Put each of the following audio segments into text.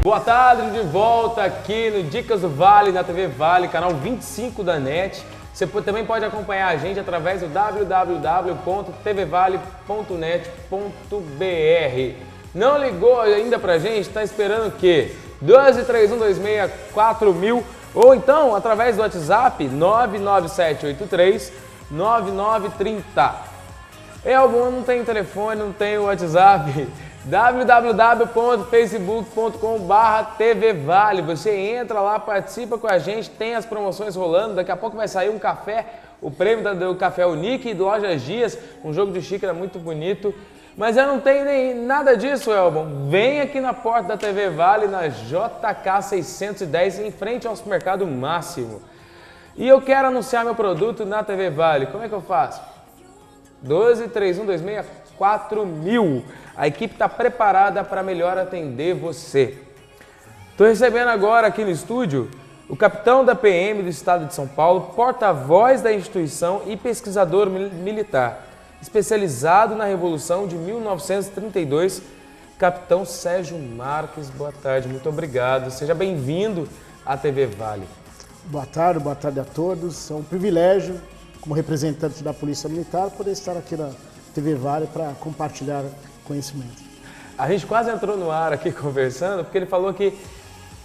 Boa tarde, de volta aqui no Dicas do Vale, na TV Vale, canal 25 da NET. Você também pode acompanhar a gente através do www.tvvale.net.br. Não ligou ainda pra gente? Tá esperando o quê? 1231264000 ou então através do WhatsApp 997839930. Eu não tenho telefone, não tenho WhatsApp. www.facebook.com/tvvale. Você entra lá, participa com a gente, tem as promoções rolando. Daqui a pouco vai sair um café, o prêmio do Café Unique e do Lojas Dias, um jogo de xícara muito bonito. Mas eu não tenho nem nada disso, Elbon. Vem aqui na porta da TV Vale, na JK 610, em frente ao supermercado Máximo. E eu quero anunciar meu produto na TV Vale. Como é que eu faço? 1231264000. A equipe está preparada para melhor atender você. Estou recebendo agora aqui no estúdio o capitão da PM do estado de São Paulo, porta-voz da instituição e pesquisador militar, especializado na Revolução de 1932, capitão Sérgio Marques. Boa tarde, muito obrigado. Seja bem-vindo à TV Vale. Boa tarde a todos. É um privilégio, como representante da Polícia Militar, poder estar aqui na TV Vale para compartilhar conhecimento. A gente quase entrou no ar aqui conversando, porque ele falou que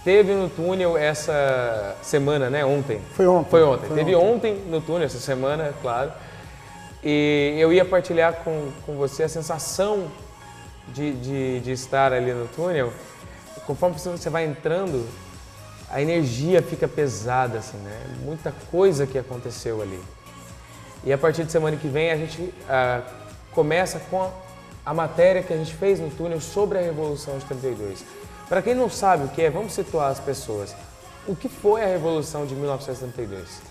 teve no túnel essa semana, né? Ontem. Foi ontem. Teve ontem no túnel, essa semana, é claro. E eu ia partilhar com você a sensação de estar ali no túnel. Conforme você vai entrando, a energia fica pesada, assim, né? Muita coisa que aconteceu ali. E a partir de semana que vem a gente começa com a matéria que a gente fez no túnel sobre a Revolução de 32. Para quem não sabe o que é, vamos situar as pessoas. O que foi a Revolução de 1932?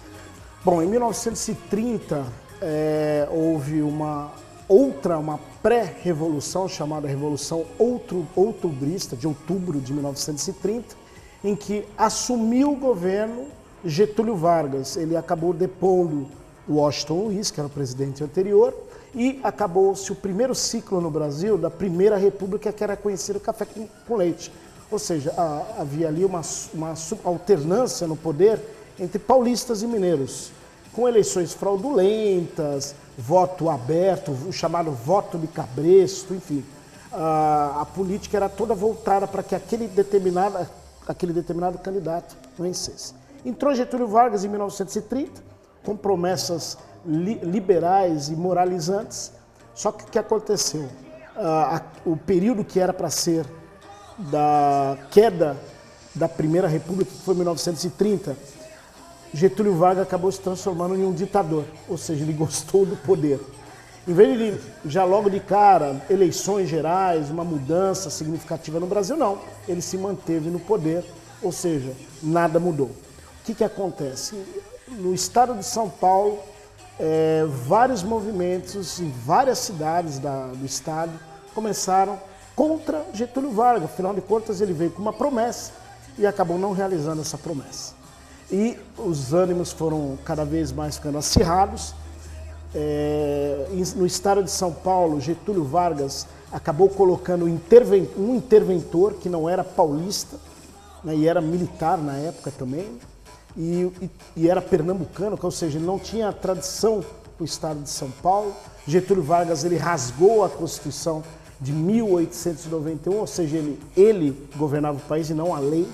Bom, em 1930 houve uma pré-revolução chamada Revolução Outubrista, de outubro de 1930, em que assumiu o governo Getúlio Vargas. Ele acabou depondo Washington Luiz, que era o presidente anterior, e acabou-se o primeiro ciclo no Brasil da Primeira República, que era conhecido café com leite. Ou seja, havia ali uma alternância no poder entre paulistas e mineiros, com eleições fraudulentas, voto aberto, o chamado voto de cabresto, enfim. A política era toda voltada para que aquele determinado candidato vencesse. Entrou Getúlio Vargas em 1930, com promessas liberais e moralizantes, só que o que aconteceu? O período que era para ser da queda da Primeira República, que foi 1930, Getúlio Vargas acabou se transformando em um ditador, ou seja, ele gostou do poder. Em vez de ele, já logo de cara, eleições gerais, uma mudança significativa no Brasil, não. Ele se manteve no poder, ou seja, nada mudou. O que acontece? No estado de São Paulo, vários movimentos em várias cidades do estado começaram contra Getúlio Vargas. Afinal de contas, ele veio com uma promessa e acabou não realizando essa promessa. E os ânimos foram cada vez mais ficando acirrados. No estado de São Paulo, Getúlio Vargas acabou colocando um interventor que não era paulista, né, e era militar na época também, e era pernambucano, ou seja, ele não tinha tradição no estado de São Paulo. Getúlio Vargas ele rasgou a Constituição de 1891, ou seja, ele governava o país e não a lei.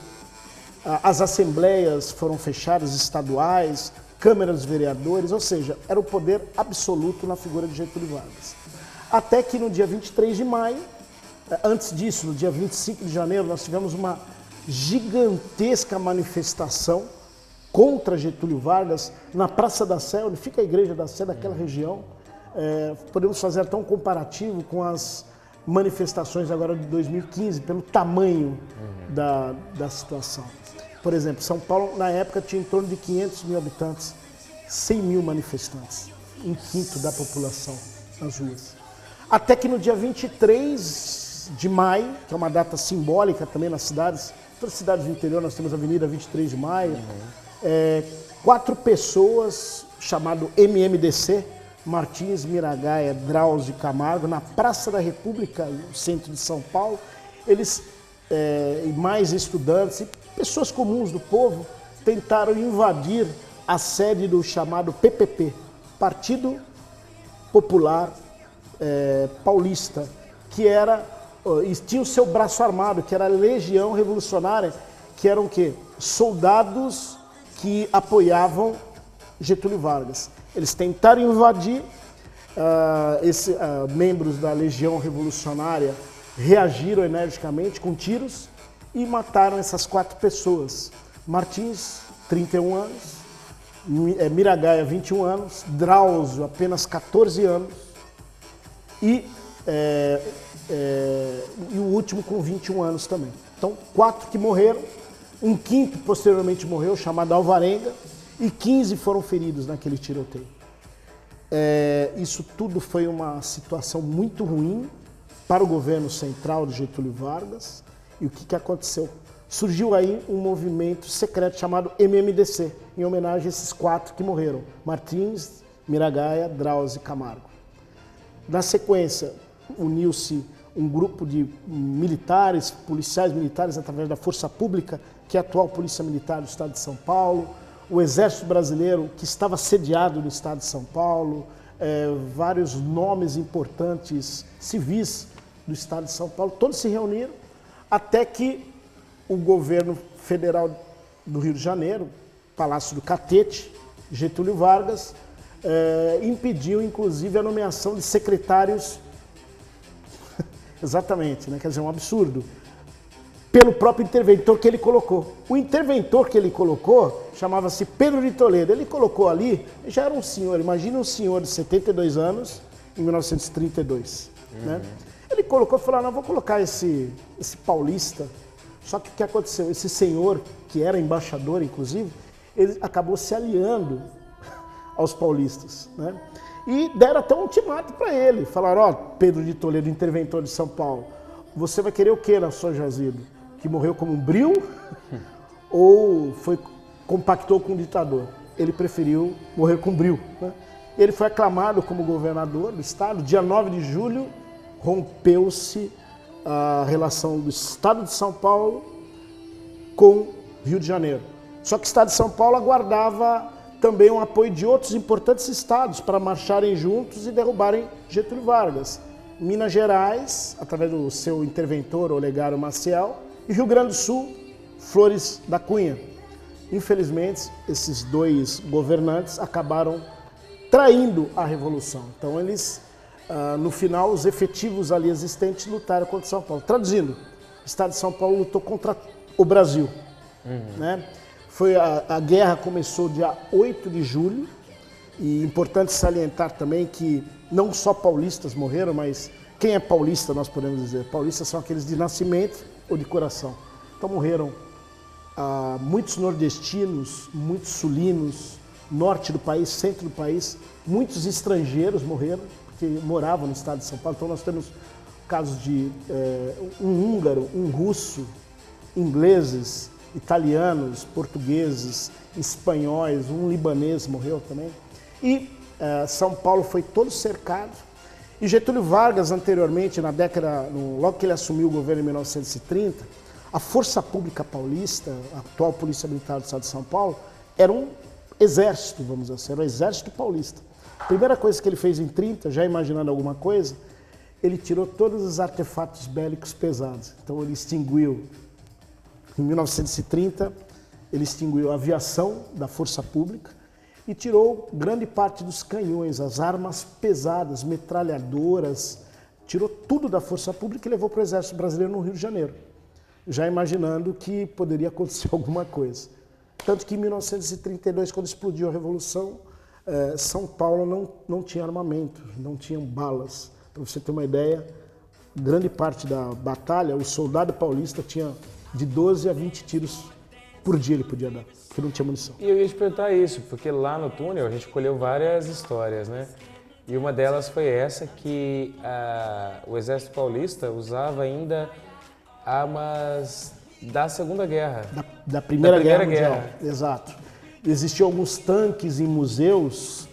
As assembleias foram fechadas, estaduais, câmaras de vereadores, ou seja, era o poder absoluto na figura de Getúlio Vargas. Até que no dia 23 de maio, antes disso, no dia 25 de janeiro, nós tivemos uma gigantesca manifestação contra Getúlio Vargas na Praça da Sé, onde fica a Igreja da Sé daquela região. Podemos fazer até um comparativo com as manifestações agora de 2015, pelo tamanho da situação. Por exemplo, São Paulo, na época, tinha em torno de 500 mil habitantes, 100 mil manifestantes, um quinto da população nas ruas. Até que no dia 23 de maio, que é uma data simbólica também nas cidades, todas as cidades do interior, nós temos a Avenida 23 de Maio, 4 pessoas, chamado MMDC, Martins, Miragaia, Drauzio e Camargo, na Praça da República, no centro de São Paulo, eles e mais estudantes e pessoas comuns do povo tentaram invadir a sede do chamado PPP, Partido Popular Paulista, que era, e tinha o seu braço armado, que era a Legião Revolucionária, que eram o quê? Soldados que apoiavam Getúlio Vargas. Eles tentaram invadir, membros da Legião Revolucionária reagiram energicamente com tiros e mataram essas 4 pessoas. Martins, 31 anos, Miragaia, 21 anos, Drauzio, apenas 14 anos, e o último com 21 anos também. Então, 4 que morreram, um quinto posteriormente morreu, chamado Alvarenga, e 15 foram feridos naquele tiroteio. Isso tudo foi uma situação muito ruim para o governo central de Getúlio Vargas. E o que aconteceu? Surgiu aí um movimento secreto chamado MMDC, em homenagem a esses 4 que morreram: Martins, Miragaia, Drauzio e Camargo. Na sequência, uniu-se um grupo de militares, policiais militares, através da Força Pública, que é a atual Polícia Militar do Estado de São Paulo, o Exército Brasileiro, que estava sediado no Estado de São Paulo, vários nomes importantes civis do Estado de São Paulo, todos se reuniram, até que o governo federal do Rio de Janeiro, Palácio do Catete, Getúlio Vargas, impediu, inclusive, a nomeação de secretários, exatamente, né? Quer dizer, um absurdo, pelo próprio interventor que ele colocou. O interventor que ele colocou chamava-se Pedro de Toledo. Ele colocou ali, já era um senhor, imagina um senhor de 72 anos, em 1932. Né? Ele colocou e falou: não, vou colocar esse paulista. Só que o que aconteceu? Esse senhor, que era embaixador, inclusive, ele acabou se aliando aos paulistas. Né? E deram até um ultimato para ele. Falaram: ó, Pedro de Toledo, interventor de São Paulo, você vai querer o quê na sua jazido? Que morreu como um bril ou compactou com o ditador? Ele preferiu morrer com bril. Né? Ele foi aclamado como governador do estado. Dia 9 de julho, rompeu-se a relação do Estado de São Paulo com Rio de Janeiro. Só que o Estado de São Paulo aguardava também o apoio de outros importantes estados para marcharem juntos e derrubarem Getúlio Vargas. Minas Gerais, através do seu interventor, Olegário Maciel, e Rio Grande do Sul, Flores da Cunha. Infelizmente, esses 2 governantes acabaram traindo a Revolução. Então, eles, no final, os efetivos ali existentes lutaram contra São Paulo. Traduzindo, o Estado de São Paulo lutou contra o Brasil. Né? A guerra começou dia 8 de julho, e importante salientar também que não só paulistas morreram, mas quem é paulista, nós podemos dizer? Paulistas são aqueles de nascimento ou de coração. Então morreram muitos nordestinos, muitos sulinos, norte do país, centro do país, muitos estrangeiros morreram, porque moravam no estado de São Paulo. Então nós temos casos de um húngaro, um russo, ingleses, italianos, portugueses, espanhóis, um libanês morreu também. E São Paulo foi todo cercado. E Getúlio Vargas, anteriormente, logo que ele assumiu o governo em 1930, a Força Pública Paulista, a atual Polícia Militar do Estado de São Paulo, era um exército, vamos dizer, era o exército paulista. A primeira coisa que ele fez em 30, já imaginando alguma coisa, ele tirou todos os artefatos bélicos pesados. Então ele extinguiu, em 1930, ele extinguiu a aviação da Força Pública, e tirou grande parte dos canhões, as armas pesadas, metralhadoras, tirou tudo da Força Pública e levou para o Exército Brasileiro no Rio de Janeiro, já imaginando que poderia acontecer alguma coisa. Tanto que em 1932, quando explodiu a Revolução, São Paulo não tinha armamento, não tinham balas. Para você ter uma ideia, grande parte da batalha, o soldado paulista tinha de 12 a 20 tiros por dia ele podia dar, porque não tinha munição. E eu ia te perguntar isso, porque lá no túnel a gente colheu várias histórias, né? E uma delas foi essa, que o Exército Paulista usava ainda armas da Segunda Guerra. Da Primeira Guerra Mundial. Exato. Existiam alguns tanques em museus,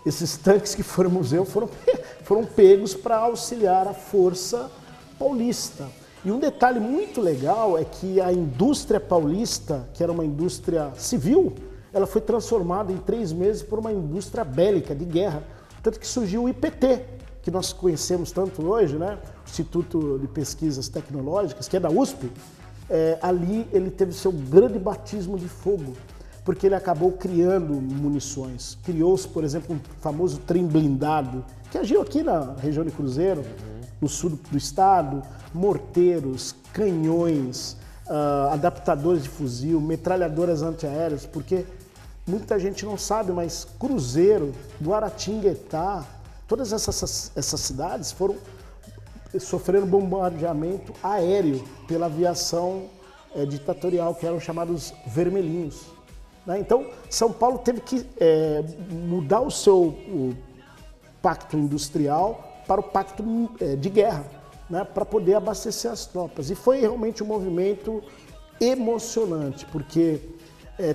esses tanques que foram ao museu foram pegos para auxiliar a Força Paulista. E um detalhe muito legal é que a indústria paulista, que era uma indústria civil, ela foi transformada em 3 meses por uma indústria bélica, de guerra. Tanto que surgiu o IPT, que nós conhecemos tanto hoje, né? Instituto de Pesquisas Tecnológicas, que é da USP. Ali ele teve seu grande batismo de fogo, porque ele acabou criando munições. Criou-se, por exemplo, um famoso trem blindado, que agiu aqui na região de Cruzeiro, no sul do estado, morteiros, canhões, adaptadores de fuzil, metralhadoras antiaéreas, porque muita gente não sabe, mas Cruzeiro, Guaratinguetá, todas essas cidades sofreram bombardeamento aéreo pela aviação ditatorial, que eram chamados vermelhinhos. Né? Então, São Paulo teve que mudar o pacto industrial para o pacto de guerra, né? Para poder abastecer as tropas. E foi realmente um movimento emocionante, porque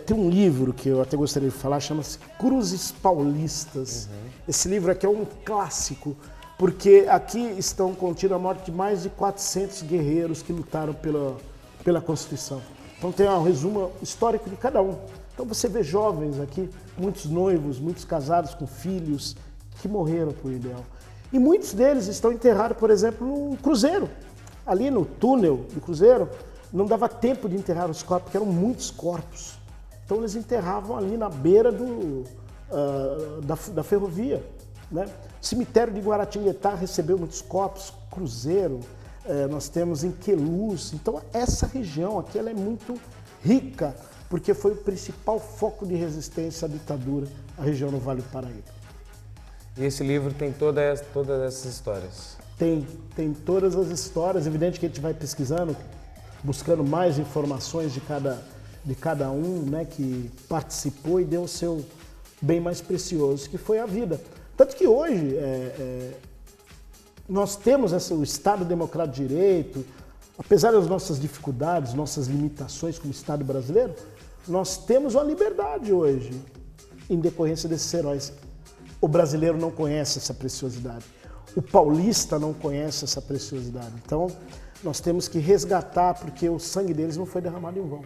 tem um livro que eu até gostaria de falar, chama-se Cruzes Paulistas. Esse livro aqui é um clássico, porque aqui estão contidas a morte de mais de 400 guerreiros que lutaram pela Constituição. Então tem um resumo histórico de cada um. Então você vê jovens aqui, muitos noivos, muitos casados com filhos, que morreram por ideal. E muitos deles estão enterrados, por exemplo, no Cruzeiro. Ali no túnel do Cruzeiro, não dava tempo de enterrar os corpos, porque eram muitos corpos. Então eles enterravam ali na beira da ferrovia. Né? O cemitério de Guaratinguetá recebeu muitos corpos, Cruzeiro, nós temos em Queluz. Então essa região aqui ela é muito rica, porque foi o principal foco de resistência à ditadura, a região do Vale do Paraíba. E esse livro tem todas essas histórias? Tem todas as histórias. Evidente que a gente vai pesquisando, buscando mais informações de cada um, né, que participou e deu o seu bem mais precioso, que foi a vida. Tanto que hoje nós temos o Estado Democrático de Direito, apesar das nossas dificuldades, nossas limitações como Estado brasileiro, nós temos uma liberdade hoje, em decorrência desses heróis. O brasileiro não conhece essa preciosidade. O paulista não conhece essa preciosidade. Então, nós temos que resgatar, porque o sangue deles não foi derramado em vão.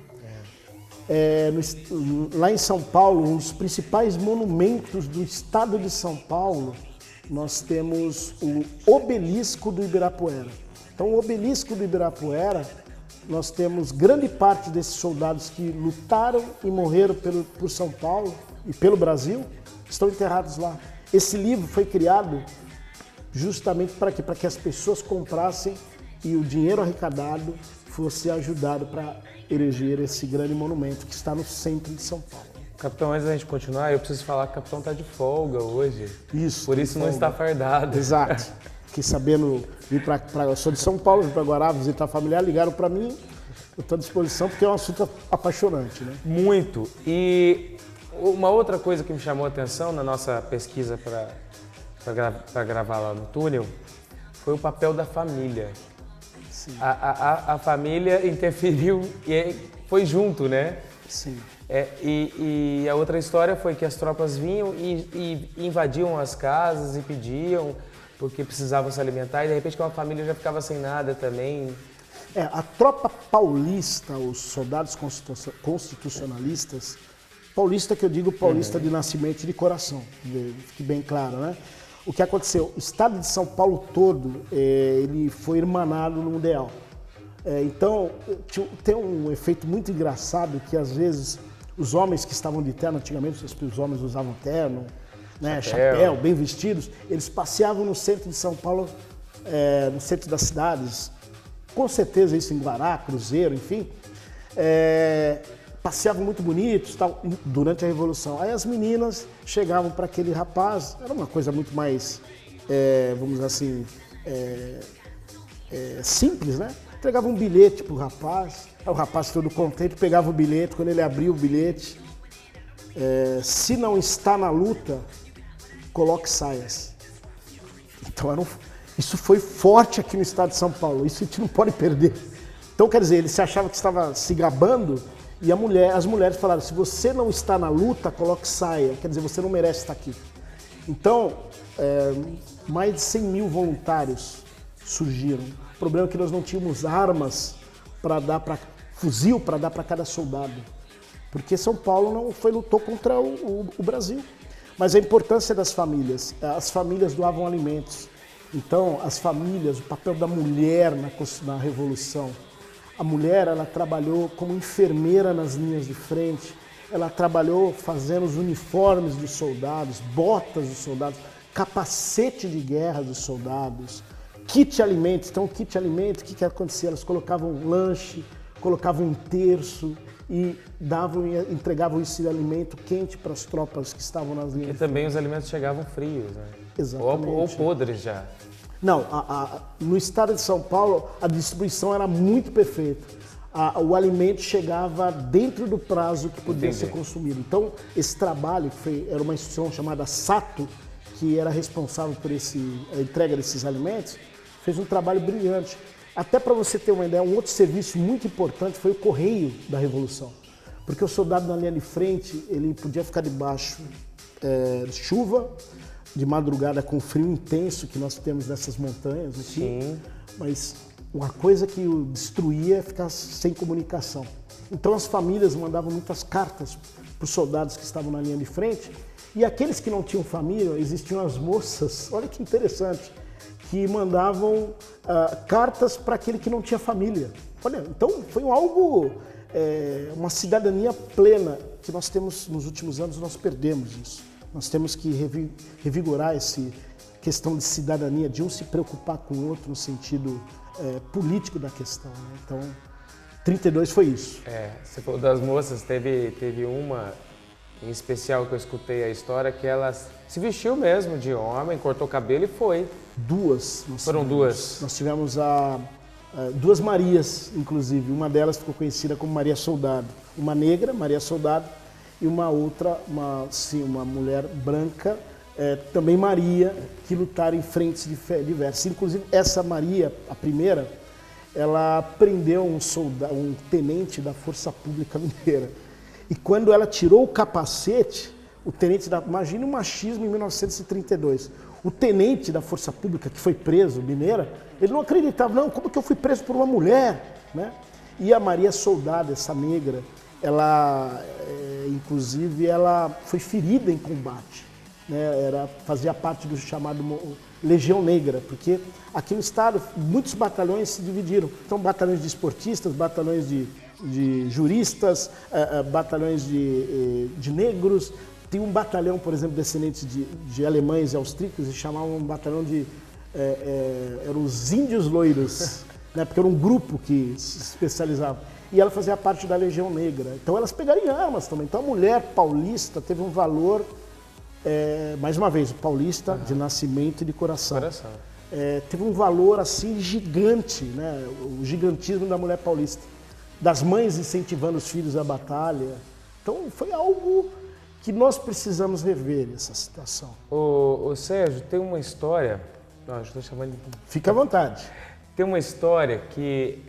Lá em São Paulo, um dos principais monumentos do estado de São Paulo, nós temos o Obelisco do Ibirapuera. Então, o Obelisco do Ibirapuera, nós temos grande parte desses soldados que lutaram e morreram por São Paulo e pelo Brasil, estão enterrados lá. Esse livro foi criado justamente para quê? Para que as pessoas comprassem e o dinheiro arrecadado fosse ajudado para erigir esse grande monumento que está no centro de São Paulo. Capitão, antes da gente continuar, eu preciso falar que o capitão está de folga hoje. Isso. Por isso não está fardado. Exato. Fiquei sabendo, eu sou de São Paulo, vim para Guará visitar a familiar, ligaram para mim, eu estou à disposição porque é um assunto apaixonante, né? Muito. E uma outra coisa que me chamou a atenção na nossa pesquisa para gravar lá no túnel foi o papel da família. Sim. A família interferiu e foi junto, né? Sim. E a outra história foi que as tropas vinham e invadiam as casas e pediam porque precisavam se alimentar e de repente uma família já ficava sem nada também. A tropa paulista, os soldados constitucionalistas, paulista que eu digo paulista de nascimento e de coração, fique bem claro, né? O que aconteceu? O estado de São Paulo todo, ele foi irmanado num ideal. Então, tem um efeito muito engraçado que às vezes os homens que estavam de terno, antigamente os homens usavam terno, né, chapéu, bem vestidos, eles passeavam no centro de São Paulo, no centro das cidades, com certeza isso em Guará, Cruzeiro, enfim, passeavam muito bonitos tal, durante a Revolução. Aí as meninas chegavam para aquele rapaz, era uma coisa muito mais, vamos dizer assim, simples, né? Entregava um bilhete pro rapaz, aí o rapaz todo contente pegava o bilhete, quando ele abria o bilhete, se não está na luta, coloque saias. Então isso foi forte aqui no estado de São Paulo, isso a gente não pode perder. Então, quer dizer, ele se achava que estava se gabando e as mulheres falaram, se você não está na luta, coloque saia, quer dizer, você não merece estar aqui. Então, mais de 100 mil voluntários surgiram O problema é que nós não tínhamos armas para dar fuzil para dar para cada soldado. Porque São Paulo não lutou contra o Brasil. Mas a importância das famílias. As famílias doavam alimentos. Então, as famílias, o papel da mulher na Revolução. A mulher, ela trabalhou como enfermeira nas linhas de frente. Ela trabalhou fazendo os uniformes dos soldados, botas dos soldados, capacete de guerra dos soldados, kit alimentos. Então, kit alimentos, o que acontecia? Elas colocavam lanche, colocavam um terço e entregavam esse alimento quente para as tropas que estavam nas linhas. E também os alimentos chegavam frios, né? Exatamente. Ou podres já. Não, no estado de São Paulo, a distribuição era muito perfeita. O alimento chegava dentro do prazo que podia ser consumido. Então, esse trabalho, era uma instituição chamada Sato, que era responsável por a entrega desses alimentos, fez um trabalho brilhante. Até para você ter uma ideia, um outro serviço muito importante foi o Correio da Revolução. Porque o soldado na linha de frente, ele podia ficar debaixo de chuva, de madrugada com frio intenso que nós temos nessas montanhas aqui. Sim. Mas uma coisa que o destruía é ficar sem comunicação. Então as famílias mandavam muitas cartas para os soldados que estavam na linha de frente. E aqueles que não tinham família, existiam as moças, olha que interessante, que mandavam cartas para aquele que não tinha família. Olha, então foi algo, uma cidadania plena que nós temos nos últimos anos, nós perdemos isso. Nós temos que revigorar essa questão de cidadania, de um se preocupar com o outro no sentido político da questão, né? Então, 32 foi isso. Você falou das moças, teve uma em especial que eu escutei a história, que ela se vestiu mesmo de homem, cortou o cabelo e foi. Foram duas. Nós tivemos duas Marias, inclusive. Uma delas ficou conhecida como Maria Soldado. Uma negra, Maria Soldado, e uma outra, uma mulher branca, também Maria, que lutaram em frentes diversas. Inclusive, essa Maria, a primeira, ela prendeu um tenente da Força Pública Mineira. E quando ela tirou o capacete, o tenente imagina o machismo em 1932. O tenente da Força Pública, que foi preso, mineira, ele não acreditava, não, como que eu fui preso por uma mulher? Né? E a Maria Soldado, essa negra, ela, inclusive, ela foi ferida em combate. Né? Fazia parte do chamado Legião Negra, porque aqui no estado muitos batalhões se dividiram. Então, batalhões de esportistas, batalhões de juristas, batalhões de negros. Tem um batalhão, por exemplo, descendentes de alemães e austríacos, e chamavam um batalhão eram os índios loiros, né? Porque era um grupo que se especializava. E ela fazia parte da Legião Negra. Então elas pegaram armas também. Então a mulher paulista teve um valor, mais uma vez, paulista de nascimento e de coração. Teve um valor assim gigante, né? O gigantismo da mulher paulista. Das mães incentivando os filhos à batalha. Então foi algo que nós precisamos rever, essa situação. Ô Sérgio, tem uma história... Não, estou chamando de... Fica à vontade. Tem uma história que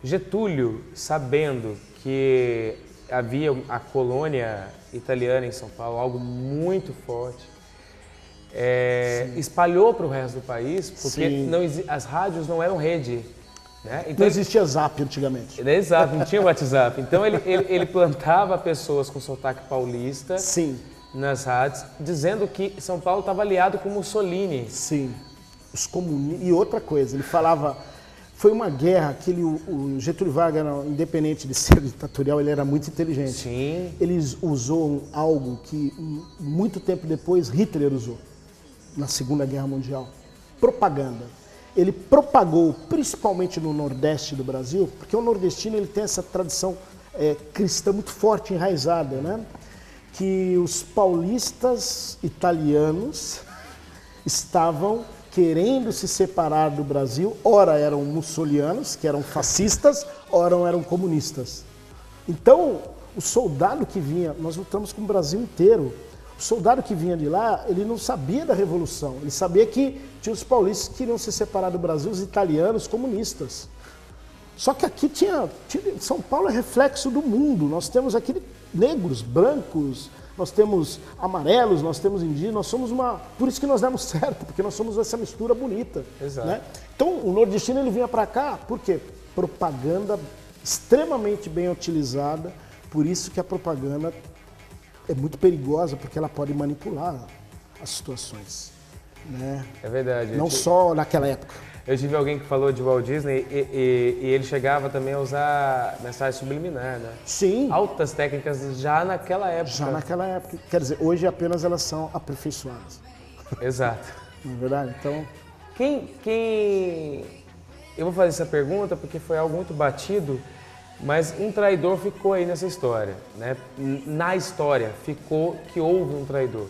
Getúlio, sabendo que havia a colônia italiana em São Paulo, algo muito forte, espalhou para o resto do país, porque as rádios não eram rede. Né? Então, não existia Zap antigamente. Exato, não tinha WhatsApp. Então ele plantava pessoas com sotaque paulista nas rádios, dizendo que São Paulo estava aliado com Mussolini. Sim, os comunistas. E outra coisa, ele falava, foi uma guerra que o Getúlio Vargas, independente de ser ditatorial, ele era muito inteligente. Sim. Ele usou algo que muito tempo depois Hitler usou, na Segunda Guerra Mundial, propaganda. Ele propagou, principalmente no Nordeste do Brasil, porque o nordestino ele tem essa tradição cristã muito forte, enraizada, né? Que os paulistas italianos estavam querendo se separar do Brasil, ora eram mussolianos, que eram fascistas, ora eram comunistas. Então, o soldado que vinha, nós lutamos com o Brasil inteiro, o soldado que vinha de lá, ele não sabia da Revolução, ele sabia que tinha os paulistas que queriam se separar do Brasil, os italianos, comunistas. Só que aqui São Paulo é reflexo do mundo, nós temos aqui negros, brancos, nós temos amarelos, nós temos indígenas, nós somos uma... Por isso que nós demos certo, porque nós somos essa mistura bonita. Exato. Né? Então, o nordestino ele vinha para cá, por quê? Propaganda extremamente bem utilizada, por isso que a propaganda é muito perigosa, porque ela pode manipular as situações. Né? É verdade. Não só naquela época. Eu tive alguém que falou de Walt Disney e ele chegava também a usar mensagem subliminar, né? Sim. Altas técnicas já naquela época. Já naquela época. Quer dizer, hoje apenas elas são aperfeiçoadas. Exato. Não é verdade? Então... Eu vou fazer essa pergunta porque foi algo muito batido, mas um traidor ficou aí nessa história, né? Na história ficou que houve um traidor,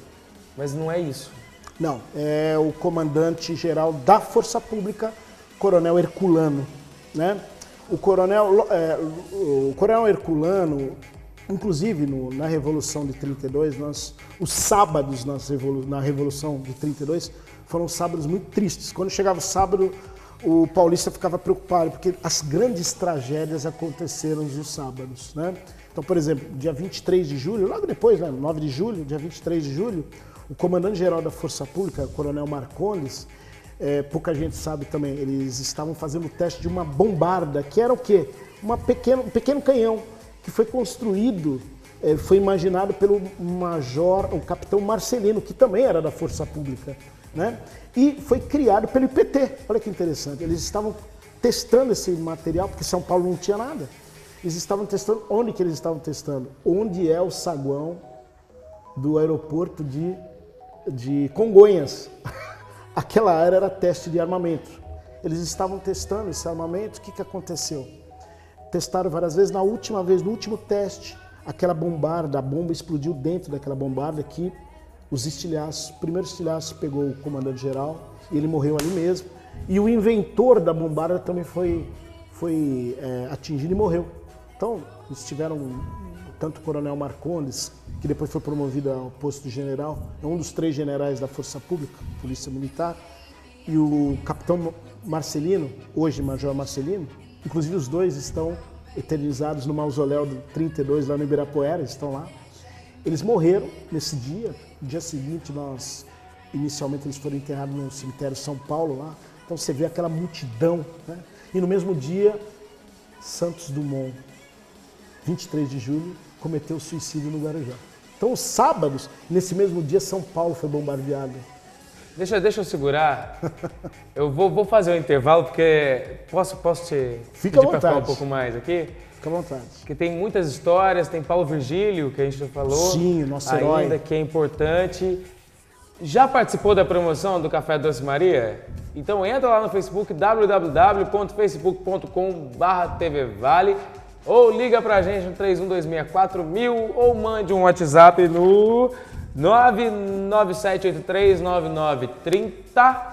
mas não é isso. Não, é o comandante-geral da Força Pública, Coronel Herculano, né? O Coronel Herculano, inclusive na Revolução de 32, os sábados na Revolução de 32 foram sábados muito tristes. Quando chegava o sábado, o paulista ficava preocupado, porque as grandes tragédias aconteceram nos sábados, né? Então, por exemplo, dia 23 de julho, logo depois, né, 9 de julho, dia 23 de julho, o comandante-geral da Força Pública, Coronel Marcondes, pouca gente sabe também, eles estavam fazendo o teste de uma bombarda, que era o quê? Um pequeno canhão, que foi construído, foi imaginado pelo major, o capitão Marcelino, que também era da Força Pública, né? E foi criado pelo IPT, olha que interessante, eles estavam testando esse material, porque São Paulo não tinha nada. Eles estavam testando, onde que eles estavam testando? Onde é o saguão do aeroporto de Congonhas. Aquela área era teste de armamento. Eles estavam testando esse armamento, o que que aconteceu? Testaram várias vezes, na última vez, no último teste, aquela bombarda, a bomba explodiu dentro daquela bombarda que os estilhaços, o primeiro estilhaço pegou o comandante-geral e ele morreu ali mesmo. E o inventor da bombarda também foi atingido e morreu. Então, eles tiveram tanto o Coronel Marcondes, que depois foi promovido ao posto de general, é um dos 3 generais da Força Pública, Polícia Militar, e o capitão Marcelino, hoje Major Marcelino, inclusive os dois estão eternizados no mausoléu do 32 lá no Ibirapuera, estão lá. Eles morreram nesse dia, no dia seguinte inicialmente eles foram enterrados no cemitério São Paulo lá, então você vê aquela multidão, né? E no mesmo dia, Santos Dumont, 23 de julho, cometeu suicídio no Guarujá. Então, os sábados, nesse mesmo dia, São Paulo foi bombardeado. Deixa eu segurar. Eu vou fazer um intervalo, porque posso te Fica à pedir para falar um vontade. pouco mais aqui? Fica à vontade. Porque tem muitas histórias, tem Paulo Virgílio, que a gente já falou. Sim, nosso herói. Ainda, que é importante. Já participou da promoção do Café Doce Maria? Então entra lá no Facebook, www.facebook.com/tvvale, ou liga pra gente no 31264000 ou mande um WhatsApp no 997839930.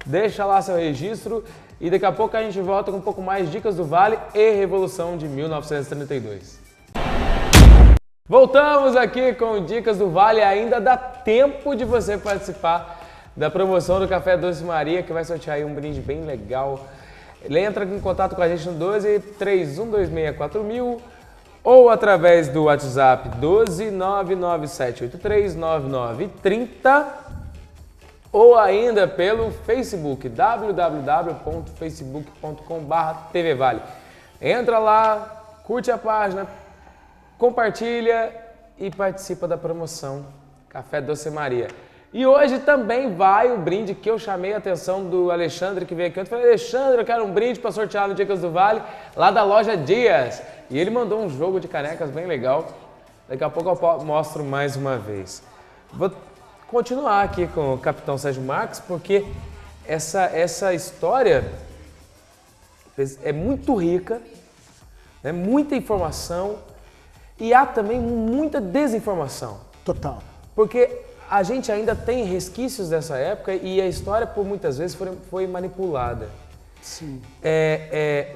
Deixa lá seu registro e daqui a pouco a gente volta com um pouco mais dicas do Vale e Revolução de 1932. Voltamos aqui com Dicas do Vale, ainda dá tempo de você participar da promoção do Café Doce Maria, que vai sortear aí um brinde bem legal. Entra em contato com a gente no 12-31264000 ou através do WhatsApp 12997839930 ou ainda pelo Facebook, www.facebook.com/tvvale. Entra lá, curte a página, compartilha e participa da promoção Café Doce Maria. E hoje também vai o brinde que eu chamei a atenção do Alexandre, que veio aqui ontem. Eu falei, Alexandre, eu quero um brinde para sortear no Dicas do Vale, lá da loja Dias. E ele mandou um jogo de canecas bem legal. Daqui a pouco eu mostro mais uma vez. Vou continuar aqui com o Capitão Sérgio Marques, porque essa história é muito rica, né? Muita informação e há também muita desinformação. Total. Porque a gente ainda tem resquícios dessa época e a história, por muitas vezes, foi manipulada. Sim.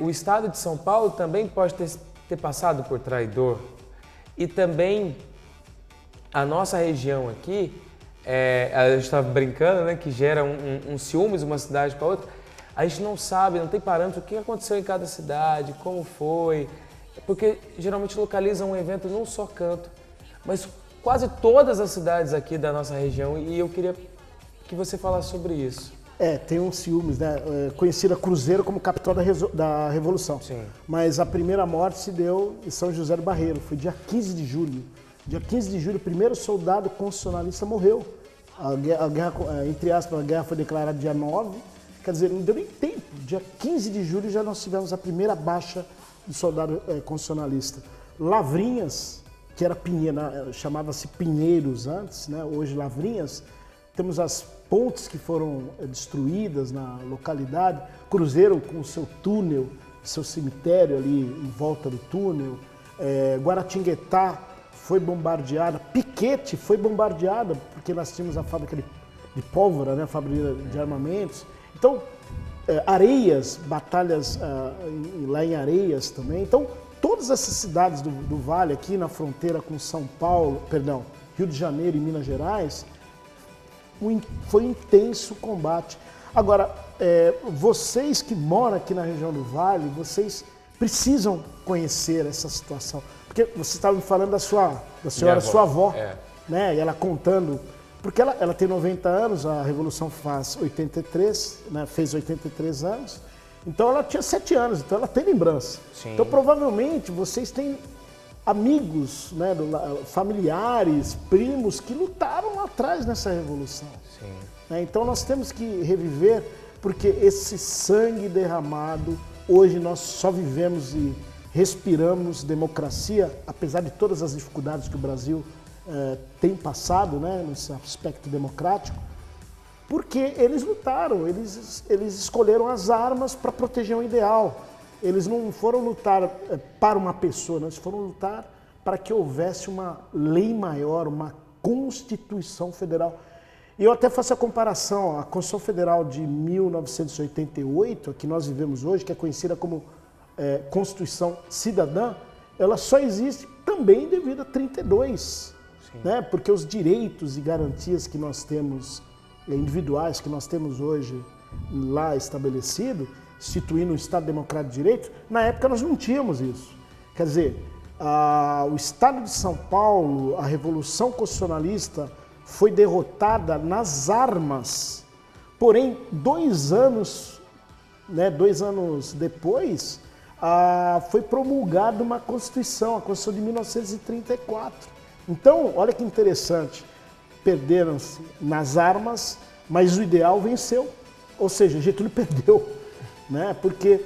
O estado de São Paulo também pode ter passado por traidor. E também a nossa região aqui, a gente estava brincando, né, que gera um ciúmes uma cidade com a outra. A gente não sabe, não tem parâmetro o que aconteceu em cada cidade, como foi. Porque geralmente localizam um evento num só canto. Mas quase todas as cidades aqui da nossa região e eu queria que você falasse sobre isso. Tem uns ciúmes, né? Conhecida Cruzeiro como capital da Revolução. Sim. Mas a primeira morte se deu em São José do Barreiro, foi dia 15 de julho. Dia 15 de julho, o primeiro soldado constitucionalista morreu. A guerra, entre aspas, a guerra foi declarada dia 9, quer dizer, não deu nem tempo. Dia 15 de julho já nós tivemos a primeira baixa do soldado constitucionalista. Lavrinhas, que era chamava-se Pinheiros antes, né? Hoje Lavrinhas, temos as pontes que foram destruídas na localidade, Cruzeiro com o seu túnel, seu cemitério ali em volta do túnel, Guaratinguetá foi bombardeada, Piquete foi bombardeada, porque nós tínhamos a fábrica de pólvora, né? A fábrica de armamentos. Então, Areias, batalhas lá em Areias também. Então, todas essas cidades do Vale, aqui na fronteira com São Paulo, perdão, Rio de Janeiro e Minas Gerais, foi intenso combate. Agora, vocês que moram aqui na região do Vale, vocês precisam conhecer essa situação. Porque você estava me falando da senhora, sua avó, né? E ela contando, porque ela tem 90 anos, a Revolução faz 83, né? Fez 83 anos, então ela tinha 7 anos, então ela tem lembrança. Sim. Então provavelmente vocês têm amigos, né, familiares, primos que lutaram lá atrás nessa Revolução. Sim. Então nós temos que reviver, porque esse sangue derramado, hoje nós só vivemos e respiramos democracia, apesar de todas as dificuldades que o Brasil tem passado, né, nesse aspecto democrático, porque eles lutaram, eles escolheram as armas para proteger um ideal. Eles não foram lutar para uma pessoa, eles foram lutar para que houvesse uma lei maior, uma Constituição Federal. E eu até faço a comparação, a Constituição Federal de 1988, a que nós vivemos hoje, que é conhecida como Constituição Cidadã, ela só existe também devido a 32, né? Porque os direitos e garantias que nós temos, individuais que nós temos hoje lá estabelecido, instituindo um Estado Democrático de Direito, na época nós não tínhamos isso. Quer dizer, o Estado de São Paulo, a Revolução Constitucionalista, foi derrotada nas armas. Porém, 2 anos depois, foi promulgada uma Constituição, a Constituição de 1934. Então, olha que interessante, perderam-se nas armas, mas o ideal venceu. Ou seja, Getúlio perdeu, né? Porque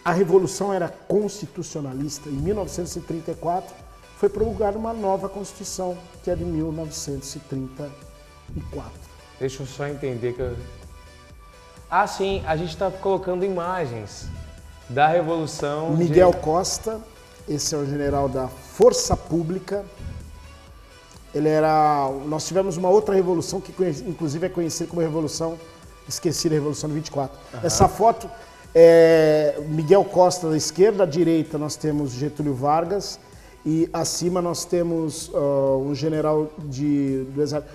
a Revolução era constitucionalista. Em 1934 foi promulgada uma nova Constituição, que é de 1934. Deixa eu só entender que sim, a gente está colocando imagens da Revolução. Miguel Costa, esse é o general da Força Pública. Nós tivemos uma outra revolução que inclusive é conhecida como Revolução Esquecida, Revolução de 24. Essa foto é Miguel Costa da esquerda, à direita nós temos Getúlio Vargas e acima nós temos um general do exército.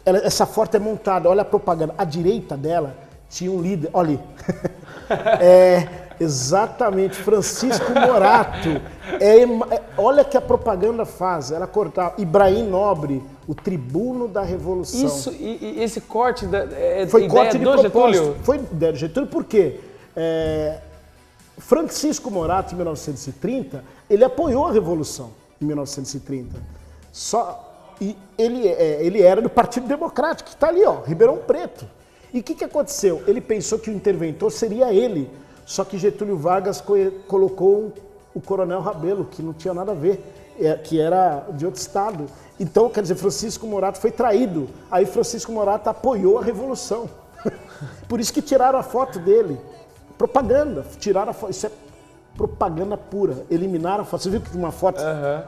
Essa foto é montada, olha a propaganda, à direita dela tinha um líder, olha ali. Exatamente, Francisco Morato. Olha que a propaganda faz, ela cortava Ibrahim Nobre, o tribuno da Revolução. Isso, e esse corte foi ideia corte de do propósito. Getúlio? Foi ideia do Getúlio, por quê? Francisco Morato, em 1930, ele apoiou a Revolução em 1930. E ele era do Partido Democrático, que está ali, ó, Ribeirão Preto. E o que aconteceu? Ele pensou que o interventor seria ele, só que Getúlio Vargas colocou o Coronel Rabelo, que não tinha nada a ver, que era de outro estado. Então, quer dizer, Francisco Morato foi traído. Aí Francisco Morato apoiou a Revolução. Por isso que tiraram a foto dele. Propaganda, tiraram a foto. Isso é propaganda pura. Eliminaram a foto. Você viu que uma foto? Uhum.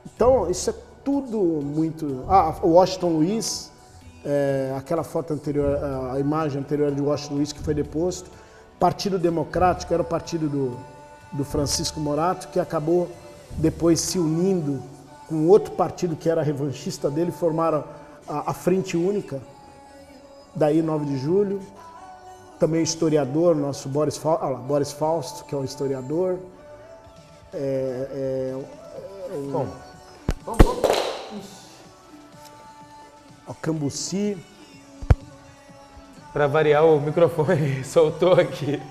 Então, isso é tudo muito... o Washington Luiz, aquela foto anterior, a imagem anterior de Washington Luiz que foi deposto. Partido Democrático era o partido do Francisco Morato, que acabou depois se unindo com outro partido que era revanchista dele, formaram a Frente Única, daí 9 de julho. Também historiador, nosso Boris Fausto, que é um historiador. Bom, Ó, Cambuci. Para variar, o microfone soltou aqui.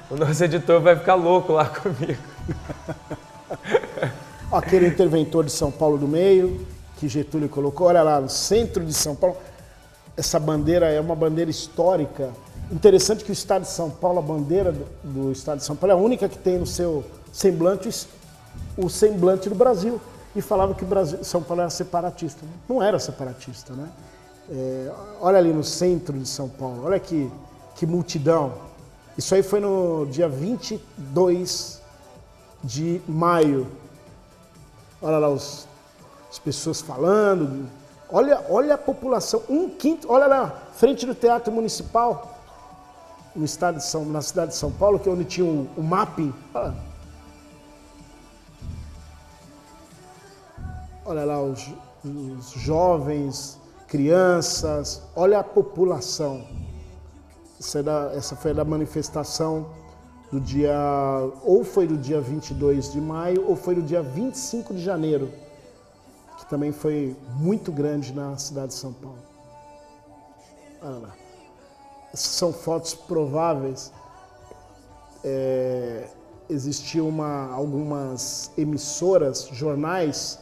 O nosso editor vai ficar louco lá comigo. Aquele interventor de São Paulo do meio, que Getúlio colocou, olha lá, no centro de São Paulo. Essa bandeira é uma bandeira histórica. Interessante que o Estado de São Paulo, a bandeira do Estado de São Paulo, é a única que tem no seu semblante o semblante do Brasil. E falava que São Paulo era separatista. Não era separatista, né? Olha ali no centro de São Paulo, olha que multidão. Isso aí foi no dia 22 de maio. Olha lá as pessoas falando. Olha a população, 1/5, olha lá, frente do Teatro Municipal, na cidade de São Paulo, que é onde tinha o mapping. Olha lá os jovens, crianças, olha a população. Essa foi da manifestação do dia, ou foi do dia 22 de maio, ou foi do dia 25 de janeiro, que também foi muito grande na cidade de São Paulo. Olha lá. Essas são fotos prováveis. Existiam algumas emissoras, jornais,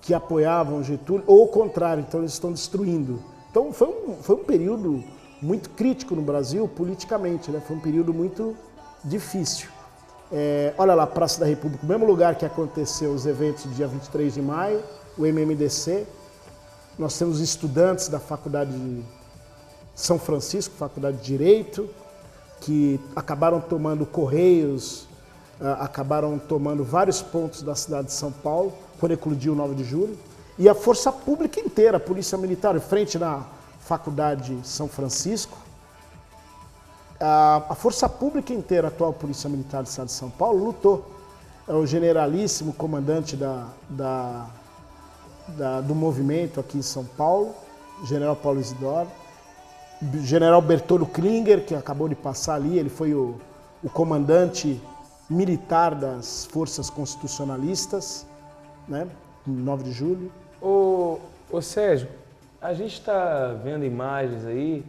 que apoiavam Getúlio, ou o contrário, então eles estão destruindo. Então foi um período muito crítico no Brasil, politicamente, né? Foi um período muito difícil. Olha lá, Praça da República, o mesmo lugar que aconteceu os eventos do dia 23 de maio, o MMDC. Nós temos estudantes da Faculdade de São Francisco, Faculdade de Direito, que acabaram tomando Correios, acabaram tomando vários pontos da cidade de São Paulo, quando eclodiu o 9 de julho. E a força pública inteira, a Polícia Militar, em frente na Faculdade de São Francisco, a força pública inteira, a atual Polícia Militar do Estado de São Paulo, lutou. O generalíssimo comandante do movimento aqui em São Paulo, General Paulo Isidoro, General Bertoldo Klinger, que acabou de passar ali, ele foi o comandante militar das forças constitucionalistas, né, no 9 de julho. Ô Sérgio, a gente está vendo imagens aí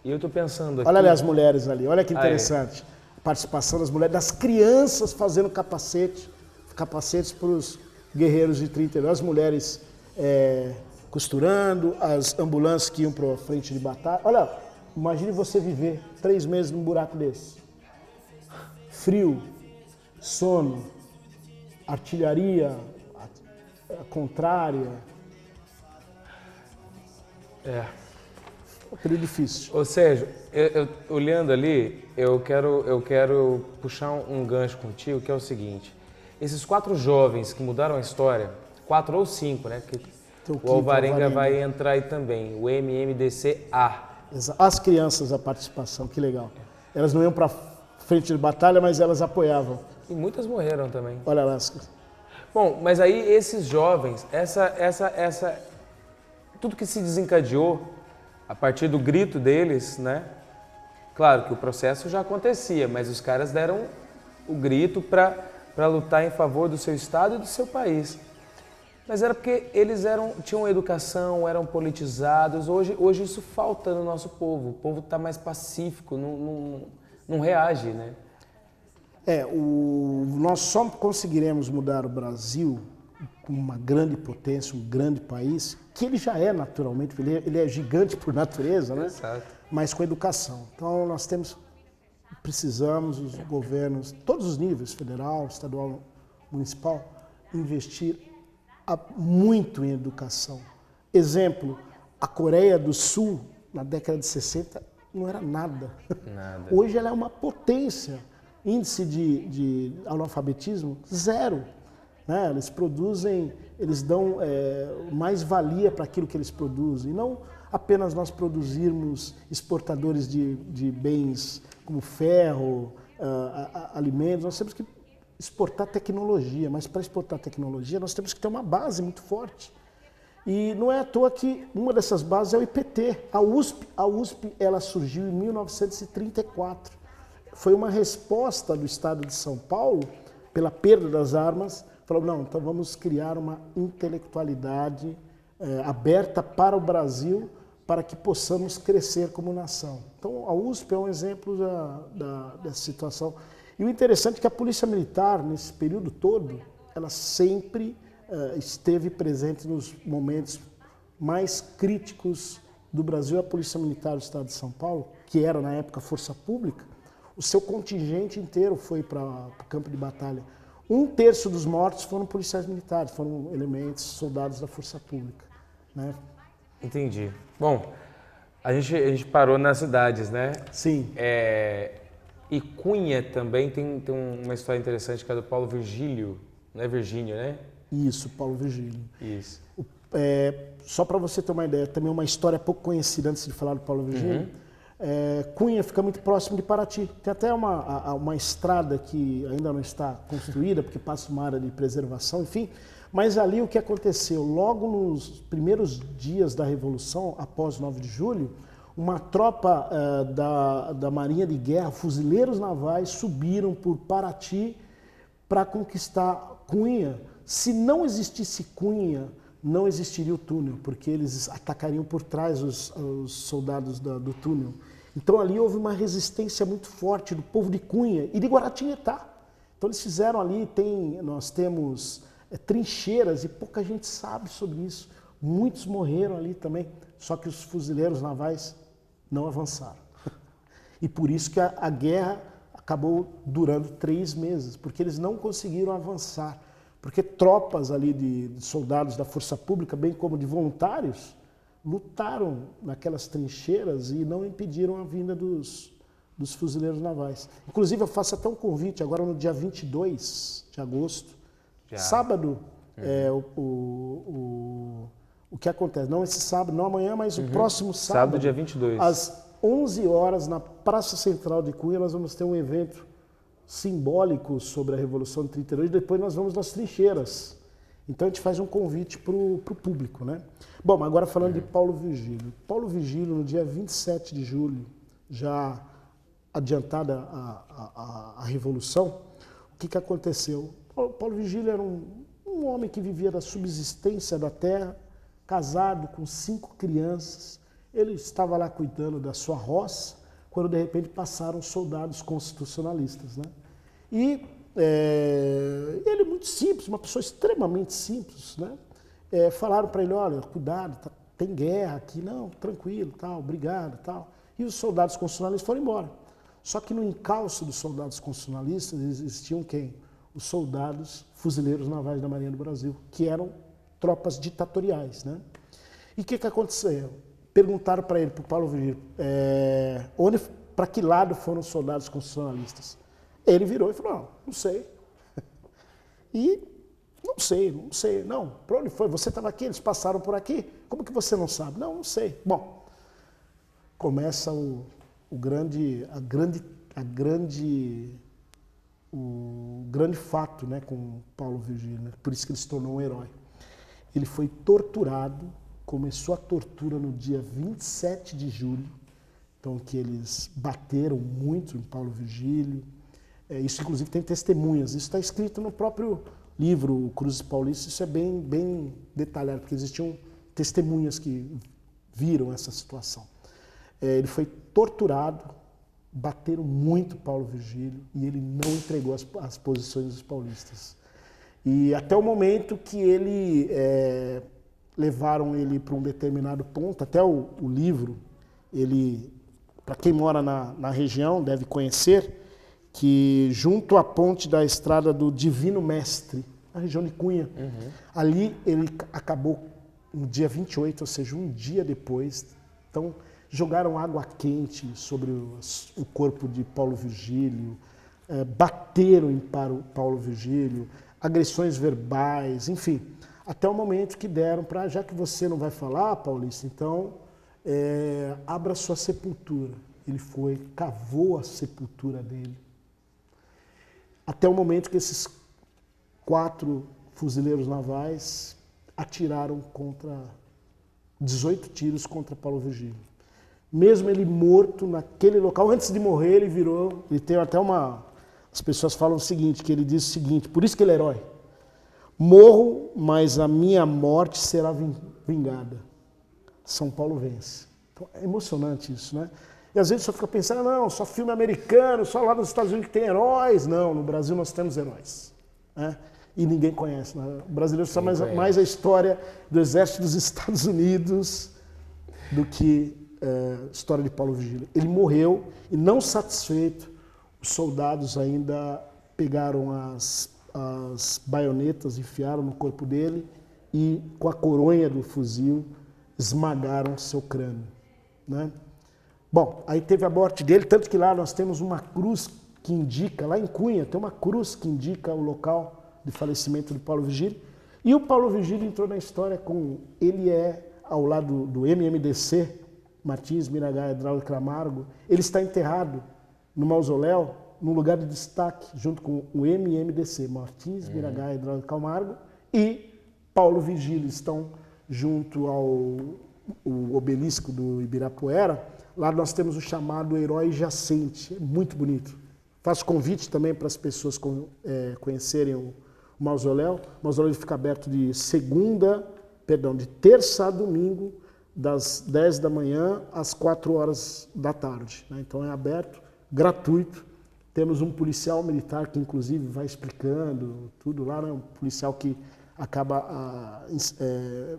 e eu estou pensando aqui... Olha ali as mulheres ali, olha que interessante. A participação das mulheres, das crianças fazendo capacetes para os guerreiros de 32, as mulheres costurando, as ambulâncias que iam para a frente de batalha. Olha, imagine você viver 3 meses num buraco desse. Frio, sono, artilharia contrária. É um período difícil. Ô Sérgio, olhando ali, eu quero puxar um gancho contigo, que é o seguinte. Esses 4 jovens que mudaram a história, 4 ou 5, né? Que o Alvarenga vai entrar aí também, o MMDC-A. As crianças, a participação, que legal. Elas não iam para frente de batalha, mas elas apoiavam. E muitas morreram também. Olha lá. Bom, mas aí esses jovens, tudo que se desencadeou a partir do grito deles, né? Claro que o processo já acontecia, mas os caras deram o grito para lutar em favor do seu estado e do seu país. Mas era porque eles tinham educação, eram politizados. Hoje isso falta no nosso povo. O povo está mais pacífico, não reage, né? Nós só conseguiremos mudar o Brasil com uma grande potência, um grande país, que ele já é naturalmente, ele é gigante por natureza, né? Exato. Mas com educação. Então nós precisamos, os governos, todos os níveis, federal, estadual, municipal, investir muito em educação. Exemplo, a Coreia do Sul, na década de 60, não era nada. Hoje ela é uma potência. Índice de analfabetismo, 0. Né? Eles dão mais valia para aquilo que eles produzem. E não apenas nós produzirmos exportadores de bens como ferro, alimentos, nós temos que exportar tecnologia, mas para exportar tecnologia nós temos que ter uma base muito forte. E não é à toa que uma dessas bases é o IPT. A USP ela surgiu em 1934. Foi uma resposta do Estado de São Paulo, pela perda das armas, falou, não, então vamos criar uma intelectualidade aberta para o Brasil, para que possamos crescer como nação. Então, a USP é um exemplo dessa situação. E o interessante é que a Polícia Militar, nesse período todo, ela sempre esteve presente nos momentos mais críticos do Brasil. A Polícia Militar do Estado de São Paulo, que era na época Força Pública, o seu contingente inteiro foi para o campo de batalha. 1/3 dos mortos foram policiais militares, foram elementos, soldados da Força Pública, né? Entendi. Bom, a gente parou nas cidades, né? Sim. E Cunha também tem uma história interessante que é do Paulo Virgílio, não é Virgínio, né? Isso, Paulo Virgílio. Isso. Só para você ter uma ideia, também uma história pouco conhecida antes de falar do Paulo Virgílio. Cunha fica muito próximo de Paraty. Tem até uma estrada que ainda não está construída, porque passa uma área de preservação, enfim. Mas ali o que aconteceu? Logo nos primeiros dias da Revolução, após 9 de julho, uma tropa da Marinha de Guerra, fuzileiros navais, subiram por Paraty para conquistar Cunha. Se não existisse Cunha, não existiria o túnel, porque eles atacariam por trás os soldados do túnel. Então ali houve uma resistência muito forte do povo de Cunha e de Guaratinguetá. Então eles fizeram ali, nós temos trincheiras e pouca gente sabe sobre isso. Muitos morreram ali também, só que os fuzileiros navais não avançaram. E por isso que a guerra acabou durando 3 meses, porque eles não conseguiram avançar. Porque tropas ali de soldados da Força Pública, bem como de voluntários, lutaram naquelas trincheiras e não impediram a vinda dos fuzileiros navais. Inclusive, eu faço até um convite agora no dia 22 de agosto, sábado, o que acontece? Não esse sábado, não amanhã, mas o próximo sábado. Sábado, dia 22. Às 11 horas, na Praça Central de Cunha, nós vamos ter um evento simbólico sobre a Revolução de 32, e depois nós vamos nas trincheiras. Então a gente faz um convite para o público, né? Bom, agora falando de Paulo Virgílio. Paulo Virgílio, no dia 27 de julho, já adiantada a Revolução, o que aconteceu? Paulo Virgílio era um homem que vivia da subsistência da terra, casado com 5 crianças. Ele estava lá cuidando da sua roça, quando de repente passaram soldados constitucionalistas, né? E ele muito simples, uma pessoa extremamente simples, né? Falaram para ele, olha, cuidado, tem guerra aqui, não, tranquilo, tal, obrigado, tal. E os soldados constitucionalistas foram embora. Só que no encalço dos soldados constitucionalistas existiam quem? Os soldados fuzileiros navais da Marinha do Brasil, que eram tropas ditatoriais, né? E o que aconteceu? Perguntaram para ele, para o Paulo Virgílio, para que lado foram os soldados constitucionalistas? Ele virou e falou, não sei. E não sei. Não, para onde foi? Você estava aqui, eles passaram por aqui? Como que você não sabe? Não sei. Bom, começa o grande fato, né, com Paulo Virgílio, né? Por isso que ele se tornou um herói. Ele foi torturado, começou a tortura no dia 27 de julho, então que eles bateram muito em Paulo Virgílio. Isso inclusive tem testemunhas, isso está escrito no próprio livro Cruzes Paulistas, isso é bem detalhado, porque existiam testemunhas que viram essa situação. Ele foi torturado, bateram muito Paulo Virgílio e ele não entregou as posições dos paulistas. E até o momento que levaram ele para um determinado ponto, até o livro, para quem mora na região deve conhecer, que junto à ponte da estrada do Divino Mestre, na região de Cunha, ali ele acabou no dia 28, ou seja, um dia depois. Então, jogaram água quente sobre o corpo de Paulo Virgílio, bateram em Paulo Virgílio, agressões verbais, enfim, até o momento que deram para, já que você não vai falar, Paulista, então abra sua sepultura. Ele cavou a sepultura dele. Até o momento que esses 4 fuzileiros navais atiraram 18 tiros contra Paulo Virgílio. Mesmo ele morto naquele local, antes de morrer ele tem até as pessoas falam o seguinte, que ele diz o seguinte, por isso que ele é herói, Morro, mas a minha morte será vingada. São Paulo vence. Então, é emocionante isso, né? E às vezes só fica pensando, não, só filme americano, só lá nos Estados Unidos que tem heróis. Não, no Brasil nós temos heróis. Né? E ninguém conhece. Né? O brasileiro sabe mais a história do Exército dos Estados Unidos do que a história de Paulo Vigílio. Ele morreu e, não satisfeito, os soldados ainda pegaram as baionetas, enfiaram no corpo dele e, com a coronha do fuzil, esmagaram seu crânio. Né? Bom, aí teve a morte dele, tanto que lá nós temos uma cruz que indica, lá em Cunha, tem uma cruz que indica o local de falecimento de Paulo Vigílio. E o Paulo Vigílio entrou na história ele é, ao lado do MMDC, Martins Miragaia Hidráulica Camargo, ele está enterrado no mausoléu, num lugar de destaque, junto com o MMDC, Martins Miragaia Hidráulica Camargo, e Paulo Vigílio estão junto ao obelisco do Ibirapuera. Lá nós temos o chamado Herói Jacente, é muito bonito. Faço convite também para as pessoas conhecerem o mausoléu. O mausoléu fica aberto de terça a domingo, das 10 da manhã às 4 horas da tarde. Né? Então é aberto, gratuito. Temos um policial militar que inclusive vai explicando tudo lá, né? Um policial que acaba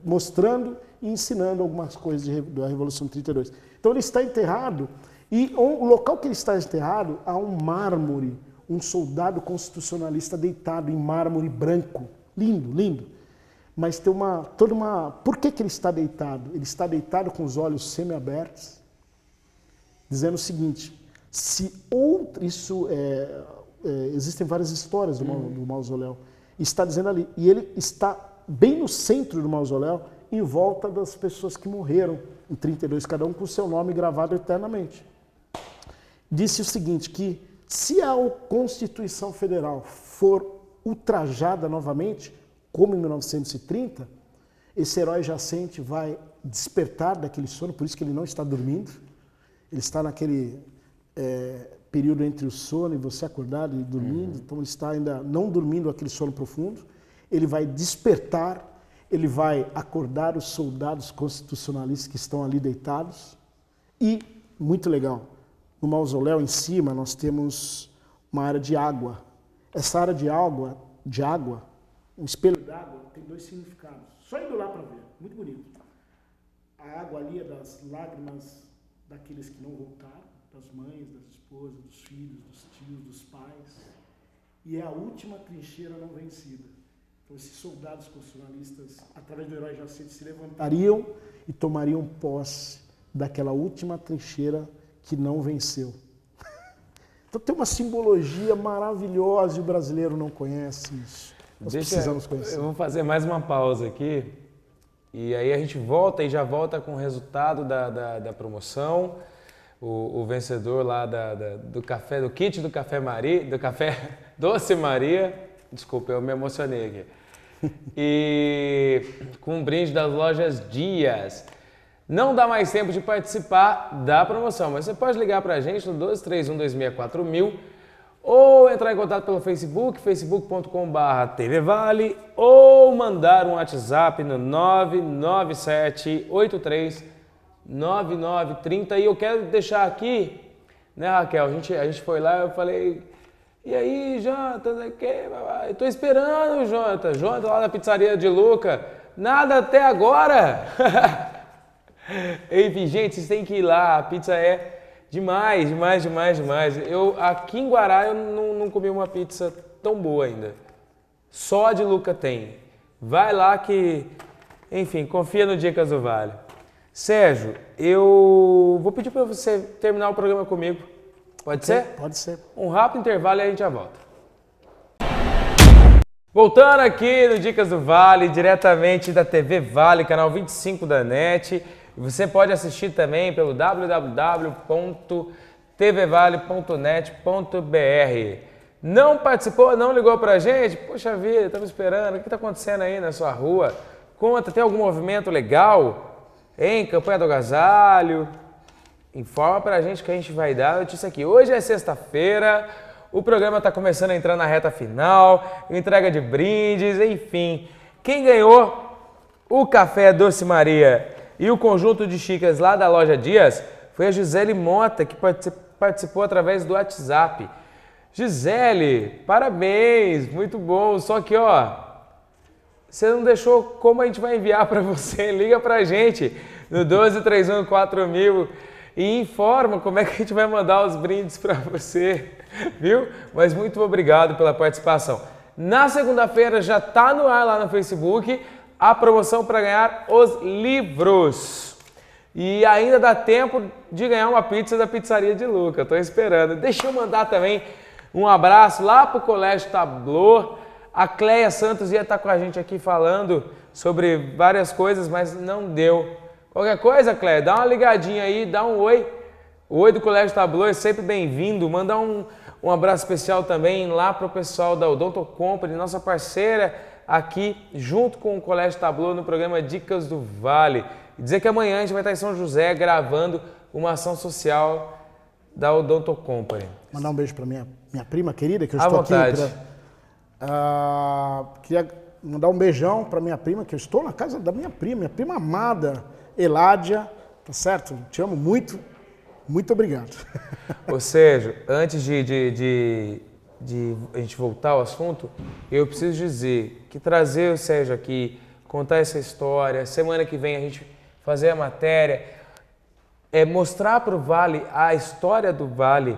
mostrando e ensinando algumas coisas da Revolução de 32. Então ele está enterrado e o local que ele está enterrado há um mármore, um soldado constitucionalista deitado em mármore branco, lindo, lindo. Mas tem toda uma... Por que ele está deitado? Ele está deitado com os olhos semiabertos, dizendo o seguinte: existem várias histórias do mausoléu. Está dizendo ali, e ele está bem no centro do mausoléu, em volta das pessoas que morreram em 32, cada um com o seu nome gravado eternamente. Disse o seguinte, que se a Constituição Federal for ultrajada novamente, como em 1930, esse herói jacente vai despertar daquele sono, por isso que ele não está dormindo, ele está naquele período entre o sono e você acordado e dormindo, então ele está ainda não dormindo aquele sono profundo, ele vai despertar, ele vai acordar os soldados constitucionalistas que estão ali deitados e, muito legal, no mausoléu em cima nós temos uma área de água. Essa área de água, um espelho d'água, tem 2 significados. Só indo lá para ver, muito bonito. A água ali é das lágrimas daqueles que não voltaram, das mães, das esposas, dos filhos, dos tios, dos pais. E é a última trincheira não vencida. Então esses soldados constitucionalistas, através do herói jacente, se levantariam e tomariam posse daquela última trincheira que não venceu. Então tem uma simbologia maravilhosa e o brasileiro não conhece isso. Nós precisamos conhecer. Eu vou fazer mais uma pausa aqui e aí a gente volta e já volta com o resultado da promoção. O vencedor lá do café, do kit do Café Maria, do Café Doce Maria. Desculpa, eu me emocionei aqui. E com um brinde das lojas Dias. Não dá mais tempo de participar da promoção, mas você pode ligar para a gente no 1231264000 ou entrar em contato pelo Facebook, facebook.com/tvvale, ou mandar um WhatsApp no 997839930. E eu quero deixar aqui, né, Raquel, a gente foi lá, eu falei, e aí, Jonathan, eu tô esperando o Jonathan lá na pizzaria de Luca, nada até agora. Enfim, gente, vocês têm que ir lá, a pizza é demais. Aqui em Guará eu não comi uma pizza tão boa ainda. Só a de Luca tem. Vai lá que, enfim, confia no Dicas do Vale. Sérgio, eu vou pedir para você terminar o programa comigo. Pode ser? Pode ser. Um rápido intervalo e a gente já volta. Voltando aqui no Dicas do Vale, diretamente da TV Vale, canal 25 da NET. Você pode assistir também pelo www.tvvale.net.br. Não participou, não ligou pra gente? Poxa vida, estamos esperando. O que está acontecendo aí na sua rua? Conta, tem algum movimento legal? Hein? Campanha do agasalho? Informa pra gente que a gente vai dar a notícia aqui. Hoje é sexta-feira, O programa está começando a entrar na reta final, entrega de brindes, enfim. Quem ganhou o café Doce Maria e o conjunto de xícaras lá da loja Dias foi a Gisele Mota, que participou através do WhatsApp. Gisele, parabéns, muito bom. Só que, você não deixou como a gente vai enviar para você. Liga para a gente no 12314000 e informa como é que a gente vai mandar os brindes para você, viu? Mas muito obrigado pela participação. Na segunda-feira já está no ar lá no Facebook a promoção para ganhar os livros. E ainda dá tempo de ganhar uma pizza da Pizzaria de Luca. Estou esperando. Deixa eu mandar também um abraço lá para o Colégio Tablô. A Cleia Santos ia estar com a gente aqui falando sobre várias coisas, mas não deu. Qualquer coisa, Cleia, dá uma ligadinha aí, dá um oi. O oi do Colégio Tablô é sempre bem-vindo. Mandar um abraço especial também lá para o pessoal da Odonto Company, nossa parceira aqui, junto com o Colégio Tablô, no programa Dicas do Vale. E dizer que amanhã a gente vai estar em São José gravando uma ação social da Odonto Company. Mandar um beijo para minha prima querida, que eu à estou vontade. aqui. Queria mandar um beijão para minha prima, que eu estou na casa da minha prima amada, Eládia, tá certo? Te amo muito, muito obrigado. Ou seja, antes de a gente voltar ao assunto, eu preciso dizer que trazer o Sérgio aqui, contar essa história, semana que vem a gente fazer a matéria, mostrar para o Vale a história do Vale,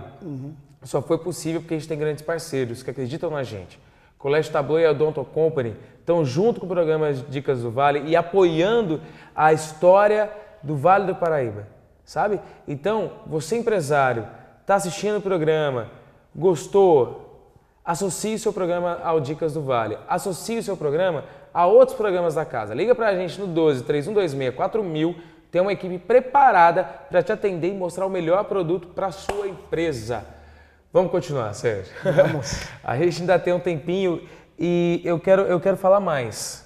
só foi possível porque a gente tem grandes parceiros que acreditam na gente. Colégio Tablô e a Odonto Company estão junto com o programa Dicas do Vale e apoiando a história do Vale do Paraíba, sabe? Então, você empresário, está assistindo o programa, gostou, associe o seu programa ao Dicas do Vale, associe o seu programa a outros programas da casa. Liga para a gente no 1231264000, tem uma equipe preparada para te atender e mostrar o melhor produto para a sua empresa. Vamos continuar, Sérgio? Vamos. A gente ainda tem um tempinho e eu quero falar mais.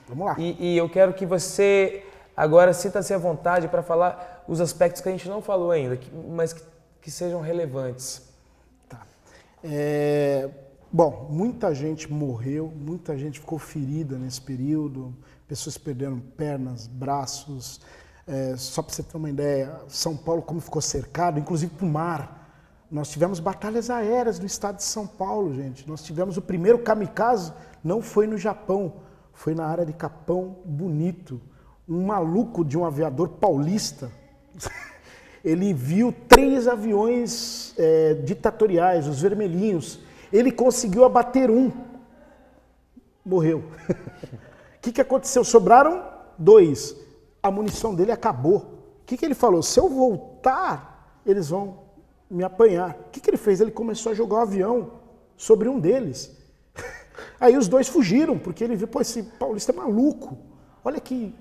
Vamos lá. E eu quero que você agora sinta-se à vontade para falar os aspectos que a gente não falou ainda, mas que sejam relevantes. Tá. Bom, muita gente morreu, muita gente ficou ferida nesse período, pessoas perderam pernas, braços. Só para você ter uma ideia, São Paulo como ficou cercado, inclusive para o mar. Nós tivemos batalhas aéreas no estado de São Paulo, gente. Nós tivemos o primeiro kamikaze, não foi no Japão, foi na área de Capão Bonito. Um maluco de um aviador paulista, ele viu 3 aviões ditatoriais, os vermelhinhos. Ele conseguiu abater um, morreu. O que aconteceu? Sobraram 2. A munição dele acabou. O que ele falou? Se eu voltar, eles vão me apanhar. O que ele fez? Ele começou a jogar o avião sobre um deles. Aí os 2 fugiram, porque ele viu, pô, esse paulista é maluco. Olha que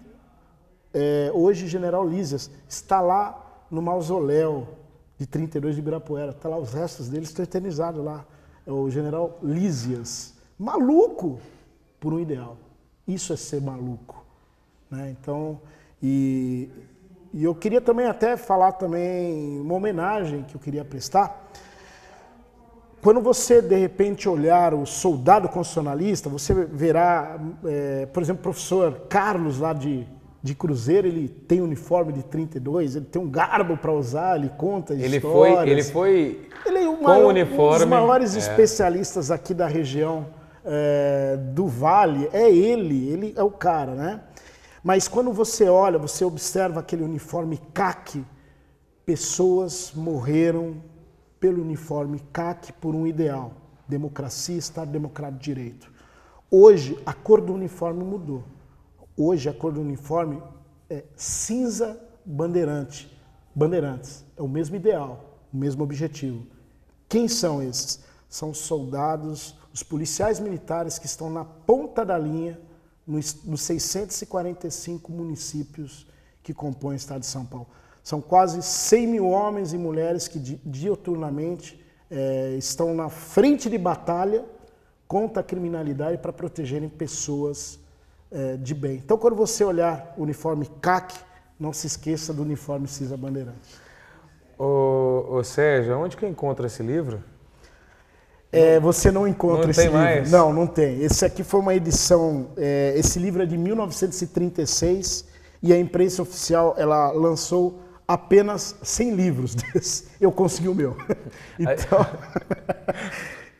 hoje General Lísias está lá no mausoléu de 32 de Ibirapuera. Está lá os restos dele, estão eternizados lá. É o General Lísias. Maluco por um ideal. Isso é ser maluco, né? Então, e eu queria também até falar também uma homenagem que eu queria prestar. Quando você, de repente, olhar o soldado constitucionalista, você verá, por exemplo, o professor Carlos, lá de Cruzeiro, ele tem uniforme de 32, ele tem um garbo para usar, ele conta histórias. Ele foi Ele é uniforme. Um dos maiores especialistas aqui da região do Vale. Ele é o cara, né? Mas quando você olha, você observa aquele uniforme caqui, pessoas morreram pelo uniforme caqui por um ideal, democracia, Estado Democrático de Direito. Hoje, a cor do uniforme mudou. Hoje, a cor do uniforme é cinza bandeirantes. É o mesmo ideal, o mesmo objetivo. Quem são esses? São os soldados, os policiais militares que estão na ponta da linha nos 645 municípios que compõem o estado de São Paulo. São quase 100 mil homens e mulheres que diuturnamente estão na frente de batalha contra a criminalidade para protegerem pessoas de bem. Então, quando você olhar o uniforme caqui, não se esqueça do uniforme cinza bandeirante. Ô Sérgio, onde que eu encontro esse livro? Você não encontra não esse tem livro. mais? Não, não tem. Esse aqui foi uma edição, esse livro é de 1936 e a imprensa oficial ela lançou apenas 100 livros desse. Eu consegui o meu. Então,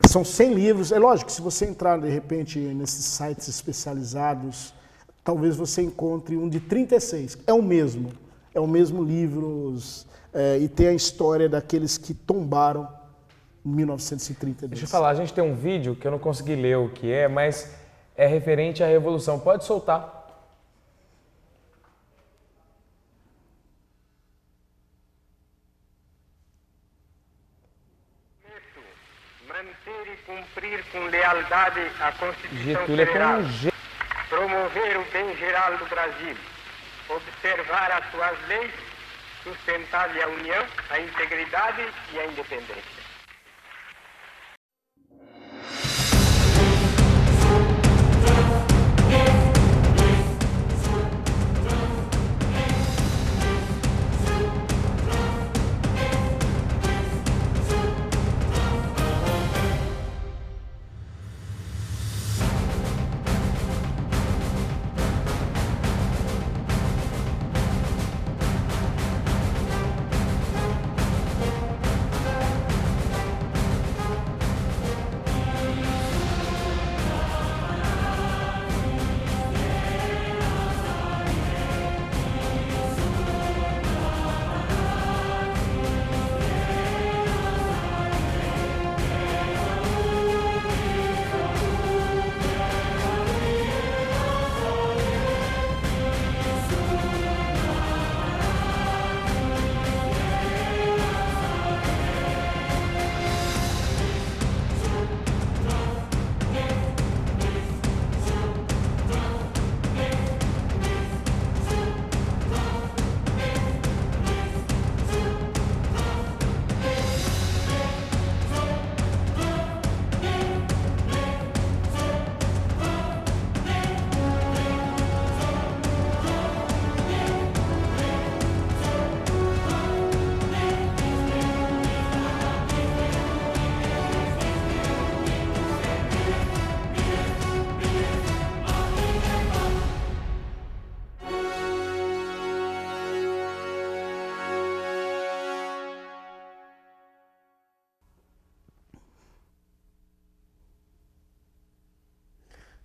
são 100 livros. É lógico, se você entrar de repente nesses sites especializados, talvez você encontre um de 36. É o mesmo livro e tem a história daqueles que tombaram em 1932. Deixa eu falar, a gente tem um vídeo que eu não consegui ler o que é, mas é referente à Revolução. Pode soltar. Manter e cumprir com lealdade a Constituição Getúlio é Federal. com G. Promover o bem geral do Brasil. Observar as suas leis. Sustentar-lhe a união, a integridade e a independência.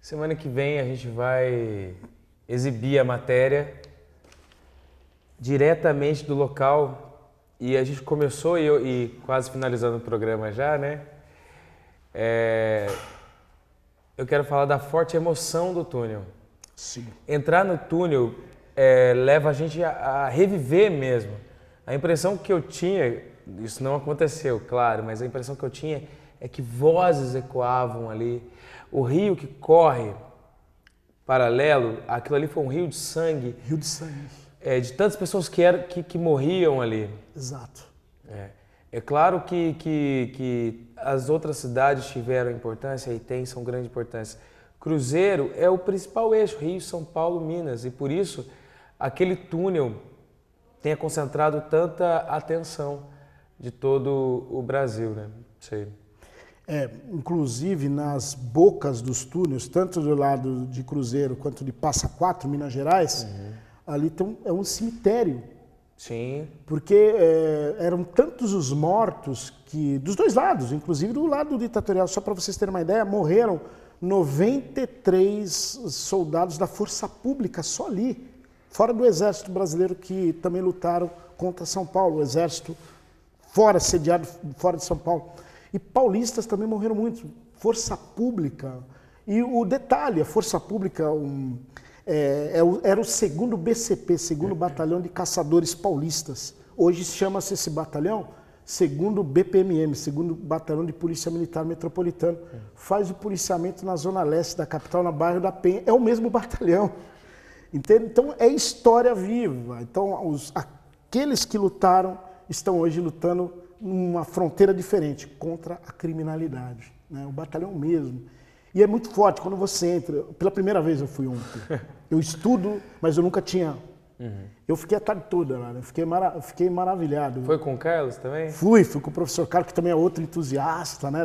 Semana que vem a gente vai exibir a matéria diretamente do local e a gente começou e quase finalizando o programa já, né? Eu quero falar da forte emoção do túnel. Sim. Entrar no túnel leva a gente a reviver mesmo. A impressão que eu tinha, isso não aconteceu, claro, mas a impressão que eu tinha é que vozes ecoavam ali. O rio que corre paralelo, aquilo ali foi um rio de sangue. Rio de sangue. De tantas pessoas que morriam ali. Exato. É claro que as outras cidades tiveram importância e são grande importância. Cruzeiro é o principal eixo, Rio, São Paulo, Minas, e por isso aquele túnel tenha concentrado tanta atenção de todo o Brasil, né? Sei. Inclusive nas bocas dos túneis, tanto do lado de Cruzeiro quanto de Passa Quatro, Minas Gerais, ali é um cemitério. Sim. Porque eram tantos os mortos que, dos dois lados, inclusive do lado ditatorial, só para vocês terem uma ideia, morreram 93 soldados da Força Pública só ali, fora do Exército Brasileiro que também lutaram contra São Paulo, o Exército sediado fora de São Paulo. E paulistas também morreram muito, Força Pública. E o detalhe, a Força Pública era o 2º BCP, 2º Batalhão de Caçadores Paulistas. Hoje chama-se esse batalhão 2º BPMM, 2º Batalhão de Polícia Militar Metropolitano. Faz o policiamento na zona leste da capital, na bairro da Penha. É o mesmo batalhão. Entende? Então é história viva. Então aqueles que lutaram estão hoje lutando numa fronteira diferente, contra a criminalidade, né? O batalhão mesmo. E é muito forte, quando você entra, pela primeira vez eu fui ontem, eu estudo, mas eu nunca tinha, eu fiquei a tarde toda lá, né? Fiquei maravilhado. Foi com o Carlos também? Fui com o professor Carlos, que também é outro entusiasta, né?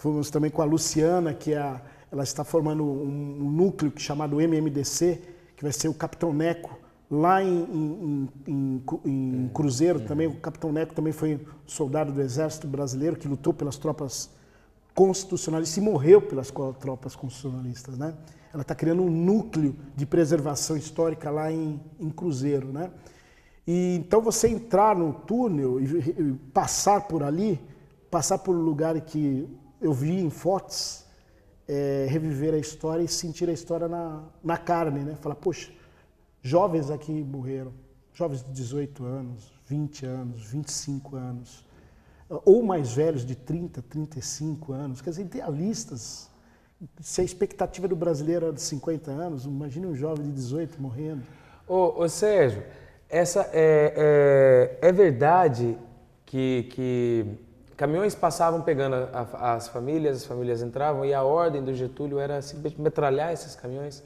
Fomos também com a Luciana, que ela está formando um núcleo chamado MMDC, que vai ser o Capitão Neco, lá em Cruzeiro também. O Capitão Neco também foi soldado do Exército Brasileiro, que lutou pelas tropas constitucionalistas e morreu pelas tropas constitucionalistas, né? Ela está criando um núcleo de preservação histórica lá em Cruzeiro, né? E então você entrar no túnel e passar por ali, passar por um lugar que eu vi em fotos, reviver a história e sentir a história na carne, né? Falar, poxa, jovens aqui morreram, jovens de 18 anos, 20 anos, 25 anos, ou mais velhos de 30, 35 anos, quer dizer, idealistas. Se a expectativa do brasileiro era de 50 anos, imagine um jovem de 18 morrendo. Ô Sérgio, é verdade que caminhões passavam pegando as famílias entravam e a ordem do Getúlio era simplesmente metralhar esses caminhões?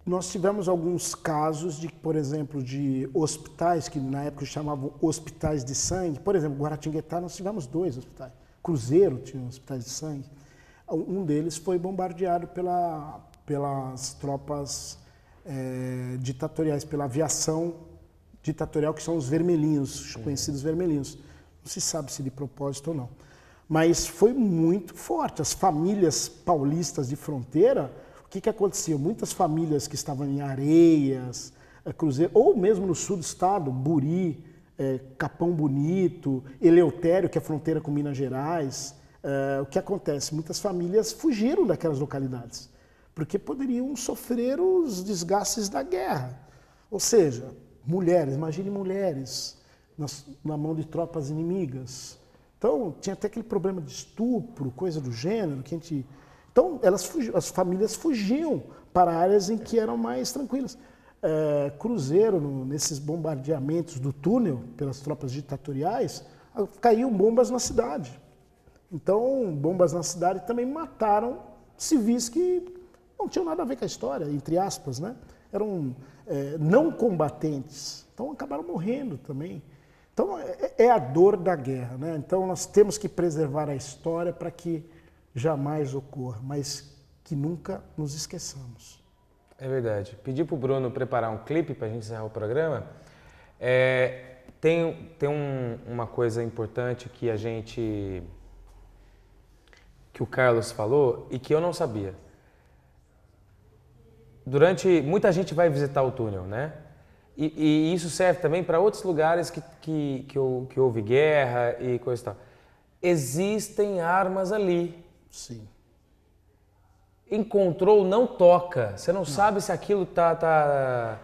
Nós tivemos alguns casos por exemplo, de hospitais, que na época chamavam hospitais de sangue. Por exemplo, Guaratinguetá, nós tivemos 2 hospitais. Cruzeiro tinha hospitais de sangue. Um deles foi bombardeado pelas tropas ditatoriais, pela aviação ditatorial, que são os vermelhinhos, conhecidos vermelhinhos. Não se sabe se de propósito ou não. Mas foi muito forte. As famílias paulistas de fronteira, o que acontecia? Muitas famílias que estavam em Areias, Cruzeiro, ou mesmo no sul do estado, Buri, Capão Bonito, Eleutério, que é fronteira com Minas Gerais. O que acontece? Muitas famílias fugiram daquelas localidades, porque poderiam sofrer os desgastes da guerra. Ou seja, mulheres, imagine mulheres na mão de tropas inimigas. Então, tinha até aquele problema de estupro, coisa do gênero, que a gente... Então, as famílias fugiam para áreas em que eram mais tranquilas. Cruzeiro, nesses bombardeamentos do túnel pelas tropas ditatoriais, caíam bombas na cidade. Então, bombas na cidade também mataram civis que não tinham nada a ver com a história, entre aspas, né? Eram não combatentes, então acabaram morrendo também. Então, é a dor da guerra, né? Então, nós temos que preservar a história para que jamais ocorra, mas que nunca nos esqueçamos. É verdade. Pedi para o Bruno preparar um clipe para a gente encerrar o programa. Tem uma coisa importante que o Carlos falou e que eu não sabia. Muita gente vai visitar o túnel, né? E isso serve também para outros lugares que houve guerra e coisa e tal. Existem armas ali. Sim. Encontrou, não toca. Você não sabe se aquilo tá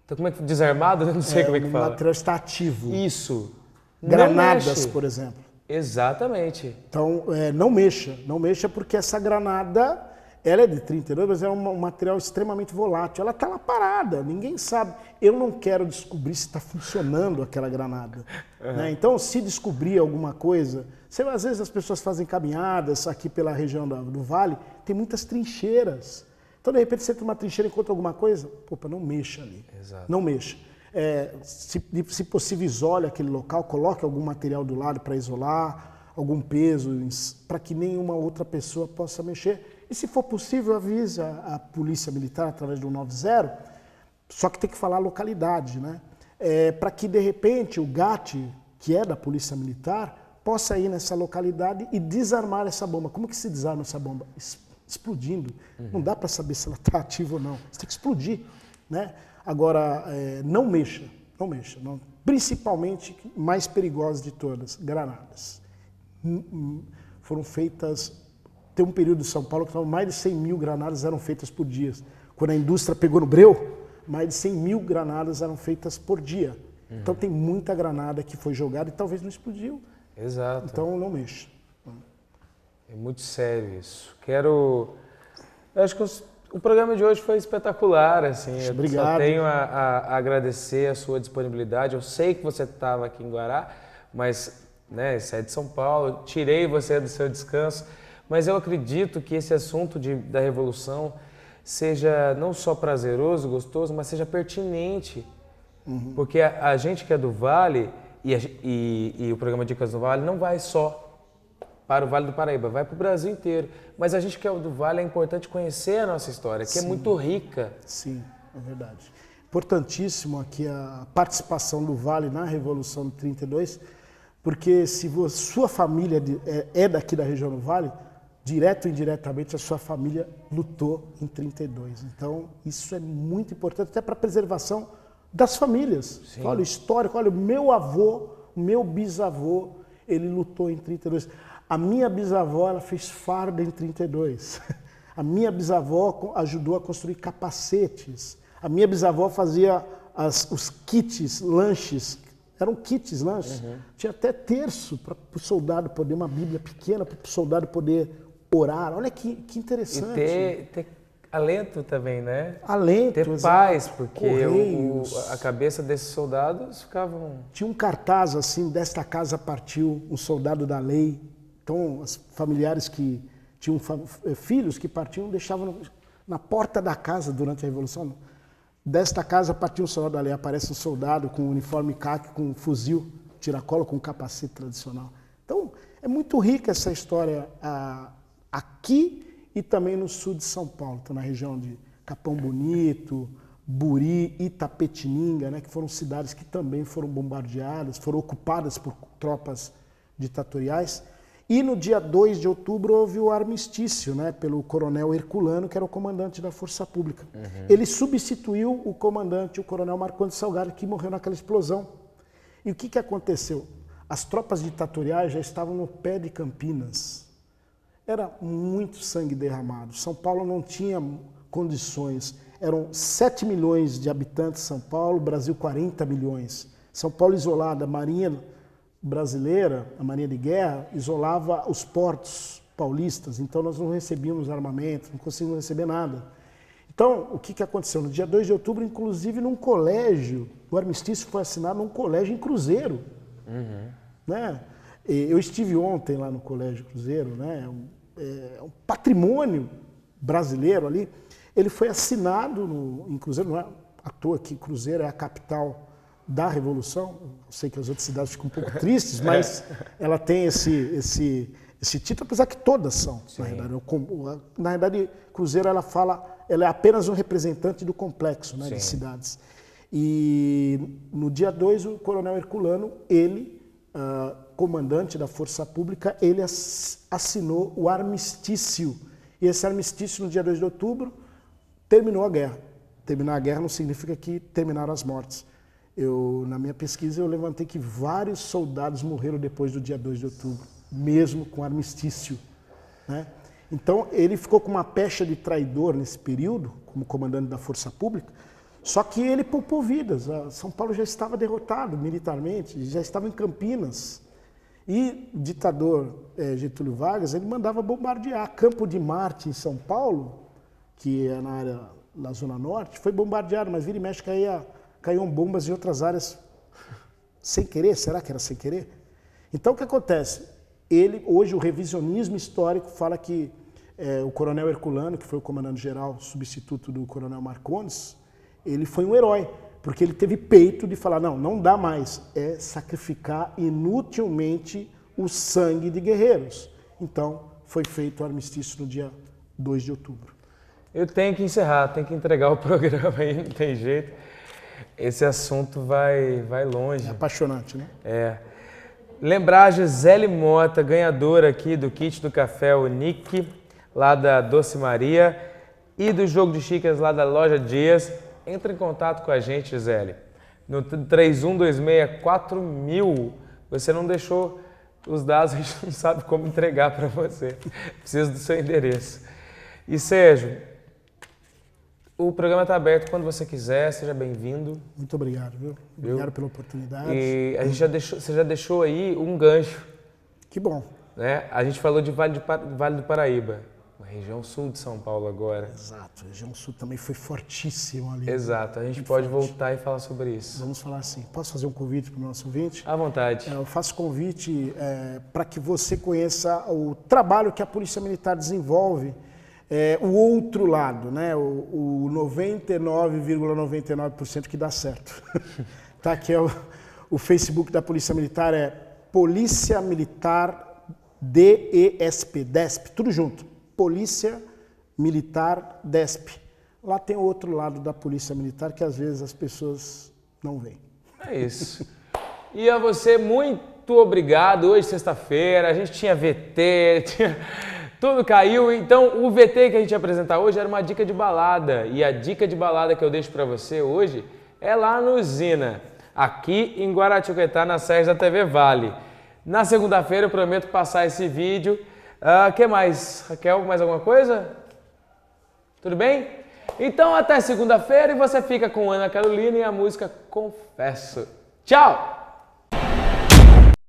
como é que desarmado? Eu não sei como é que fala. O material está ativo. Isso. Granadas, por exemplo. Exatamente. Então, não mexa porque essa granada, ela é de 32, mas é um material extremamente volátil. Ela está lá parada, ninguém sabe. Eu não quero descobrir se está funcionando aquela granada. Né? Então, se descobrir alguma coisa... Às vezes as pessoas fazem caminhadas aqui pela região do Vale, tem muitas trincheiras. Então, de repente, você entra numa trincheira e encontra alguma coisa, opa, não mexa ali. Exato. Não mexa. Se possível, isole aquele local, coloque algum material do lado para isolar, algum peso, para que nenhuma outra pessoa possa mexer. E se for possível, avise a Polícia Militar através do 90, só que tem que falar a localidade, né? Para que, de repente, o GAT, que é da Polícia Militar, possa ir nessa localidade e desarmar essa bomba. Como que se desarma essa bomba? Explodindo. Não dá para saber se ela está ativa ou não. Você tem que explodir, né? Agora, não mexa. Não. Principalmente, mais perigosas de todas, granadas. Foram feitas... Tem um período em São Paulo que mais de 100 mil granadas eram feitas por dia. Quando a indústria pegou no breu, mais de 100 mil granadas eram feitas por dia. Então tem muita granada que foi jogada e talvez não explodiu. Exato. Então não mexa. É muito sério isso. Eu acho que o programa de hoje foi espetacular, assim. Obrigado. Eu só tenho a agradecer a sua disponibilidade. Eu sei que você estava aqui em Guará, mas né, você é de São Paulo, tirei você do seu descanso, mas eu acredito que esse assunto da Revolução seja não só prazeroso, gostoso, mas seja pertinente. Porque a gente que é do Vale, e o programa Dicas do Vale não vai só para o Vale do Paraíba, vai para o Brasil inteiro. Mas a gente que é do Vale, é importante conhecer a nossa história, que é muito rica. Sim, é verdade. Importantíssimo aqui a participação do Vale na Revolução de 32, porque se sua família é daqui da região do Vale, direto ou indiretamente a sua família lutou em 32. Então, isso é muito importante, até para a preservação das famílias. Sim. Olha o histórico, olha, o meu avô, o meu bisavô, ele lutou em 32. A minha bisavó, ela fez farda em 32. A minha bisavó ajudou a construir capacetes. A minha bisavó fazia os kits, lanches. Eram kits, lanches. Tinha até terço para o soldado poder, uma bíblia pequena para o soldado poder orar. Olha que interessante. E ter alento também, né? Alento, ter paz, porque a cabeça desses soldados ficavam... Tinha um cartaz assim, desta casa partiu um soldado da lei. Então, os familiares que tinham filhos que partiam, deixavam na porta da casa durante a Revolução. Desta casa partiu um soldado da lei. Aparece um soldado com uniforme caqui, com um fuzil, tiracolo, com um capacete tradicional. Então, é muito rica essa história aqui e também no sul de São Paulo, então, na região de Capão Bonito, Buri, Itapetininga, né, que foram cidades que também foram bombardeadas, foram ocupadas por tropas ditatoriais. E no dia 2 de outubro houve o armistício, né, pelo coronel Herculano, que era o comandante da Força Pública. Ele substituiu o comandante, o coronel Marcondes Salgado, que morreu naquela explosão. E o que aconteceu? As tropas ditatoriais já estavam no pé de Campinas. Era muito sangue derramado. São Paulo não tinha condições. Eram 7 milhões de habitantes São Paulo, Brasil 40 milhões. São Paulo isolada, a Marinha brasileira, a Marinha de Guerra, isolava os portos paulistas, então nós não recebíamos armamento, não conseguimos receber nada. Então, o que aconteceu? No dia 2 de outubro, inclusive num colégio, o armistício foi assinado num colégio em Cruzeiro. Né? Eu estive ontem lá no Colégio Cruzeiro, né? É um patrimônio brasileiro ali. Ele foi assinado em Cruzeiro, não é à toa que Cruzeiro é a capital da Revolução. Eu sei que as outras cidades ficam um pouco tristes, mas ela tem esse título, apesar que todas são, na verdade. Na verdade, Cruzeiro, ela é apenas um representante do complexo, né, de cidades. E no dia 2, o coronel Herculano, ele, comandante da Força Pública, ele assinou o armistício. E esse armistício, no dia 2 de outubro, terminou a guerra. Terminar a guerra não significa que terminaram as mortes. Na minha pesquisa, eu levantei que vários soldados morreram depois do dia 2 de outubro, mesmo com armistício. Né? Então, ele ficou com uma pecha de traidor nesse período, como comandante da Força Pública, só que ele poupou vidas. São Paulo já estava derrotado militarmente, já estava em Campinas. E o ditador Getúlio Vargas, ele mandava bombardear Campo de Marte, em São Paulo, que é na Zona Norte, foi bombardeado, mas vira e mexe caíam bombas em outras áreas sem querer. Será que era sem querer? Então, o que acontece? Hoje, o revisionismo histórico fala que o coronel Herculano, que foi o comandante-geral substituto do coronel Marcondes, ele foi um herói, porque ele teve peito de falar, não dá mais, é sacrificar inutilmente o sangue de guerreiros. Então, foi feito o armistício no dia 2 de outubro. Eu tenho que encerrar, tenho que entregar o programa aí, não tem jeito. Esse assunto vai longe. É apaixonante, né? É. Lembrar a Gisele Mota, ganhadora aqui do kit do café, o Nick, lá da Doce Maria, e do jogo de xícaras lá da Loja Dias. Entra em contato com a gente, Gisele, no 31264000. Você não deixou os dados, a gente não sabe como entregar para você. Precisa do seu endereço. E Sérgio, o programa está aberto quando você quiser, seja bem-vindo. Muito obrigado, viu? Obrigado pela oportunidade. E você já deixou aí um gancho. Que bom. Né? A gente falou de Vale do Paraíba, uma região sul de São Paulo agora. Exato, a região sul também foi fortíssima ali. Exato, a gente pode voltar e falar sobre isso. Vamos falar assim. Posso fazer um convite para o nosso ouvinte? À vontade. Eu faço convite para que você conheça o trabalho que a Polícia Militar desenvolve. O outro lado, né? O 99,99% que dá certo. Tá, que é o Facebook da Polícia Militar, é Polícia Militar DESP, DESP, tudo junto. Polícia Militar DESP. Lá tem o outro lado da Polícia Militar que às vezes as pessoas não veem. É isso. E a você, muito obrigado. Hoje, sexta-feira, a gente tinha VT, tudo caiu. Então, o VT que a gente ia apresentar hoje era uma dica de balada. E a dica de balada que eu deixo para você hoje é lá no Usina, aqui em Guaratinguetá, na sede da TV Vale. Na segunda-feira eu prometo passar esse vídeo. Que mais? Raquel, mais alguma coisa? Tudo bem? Então até segunda-feira e você fica com Ana Carolina e a música Confesso. Tchau!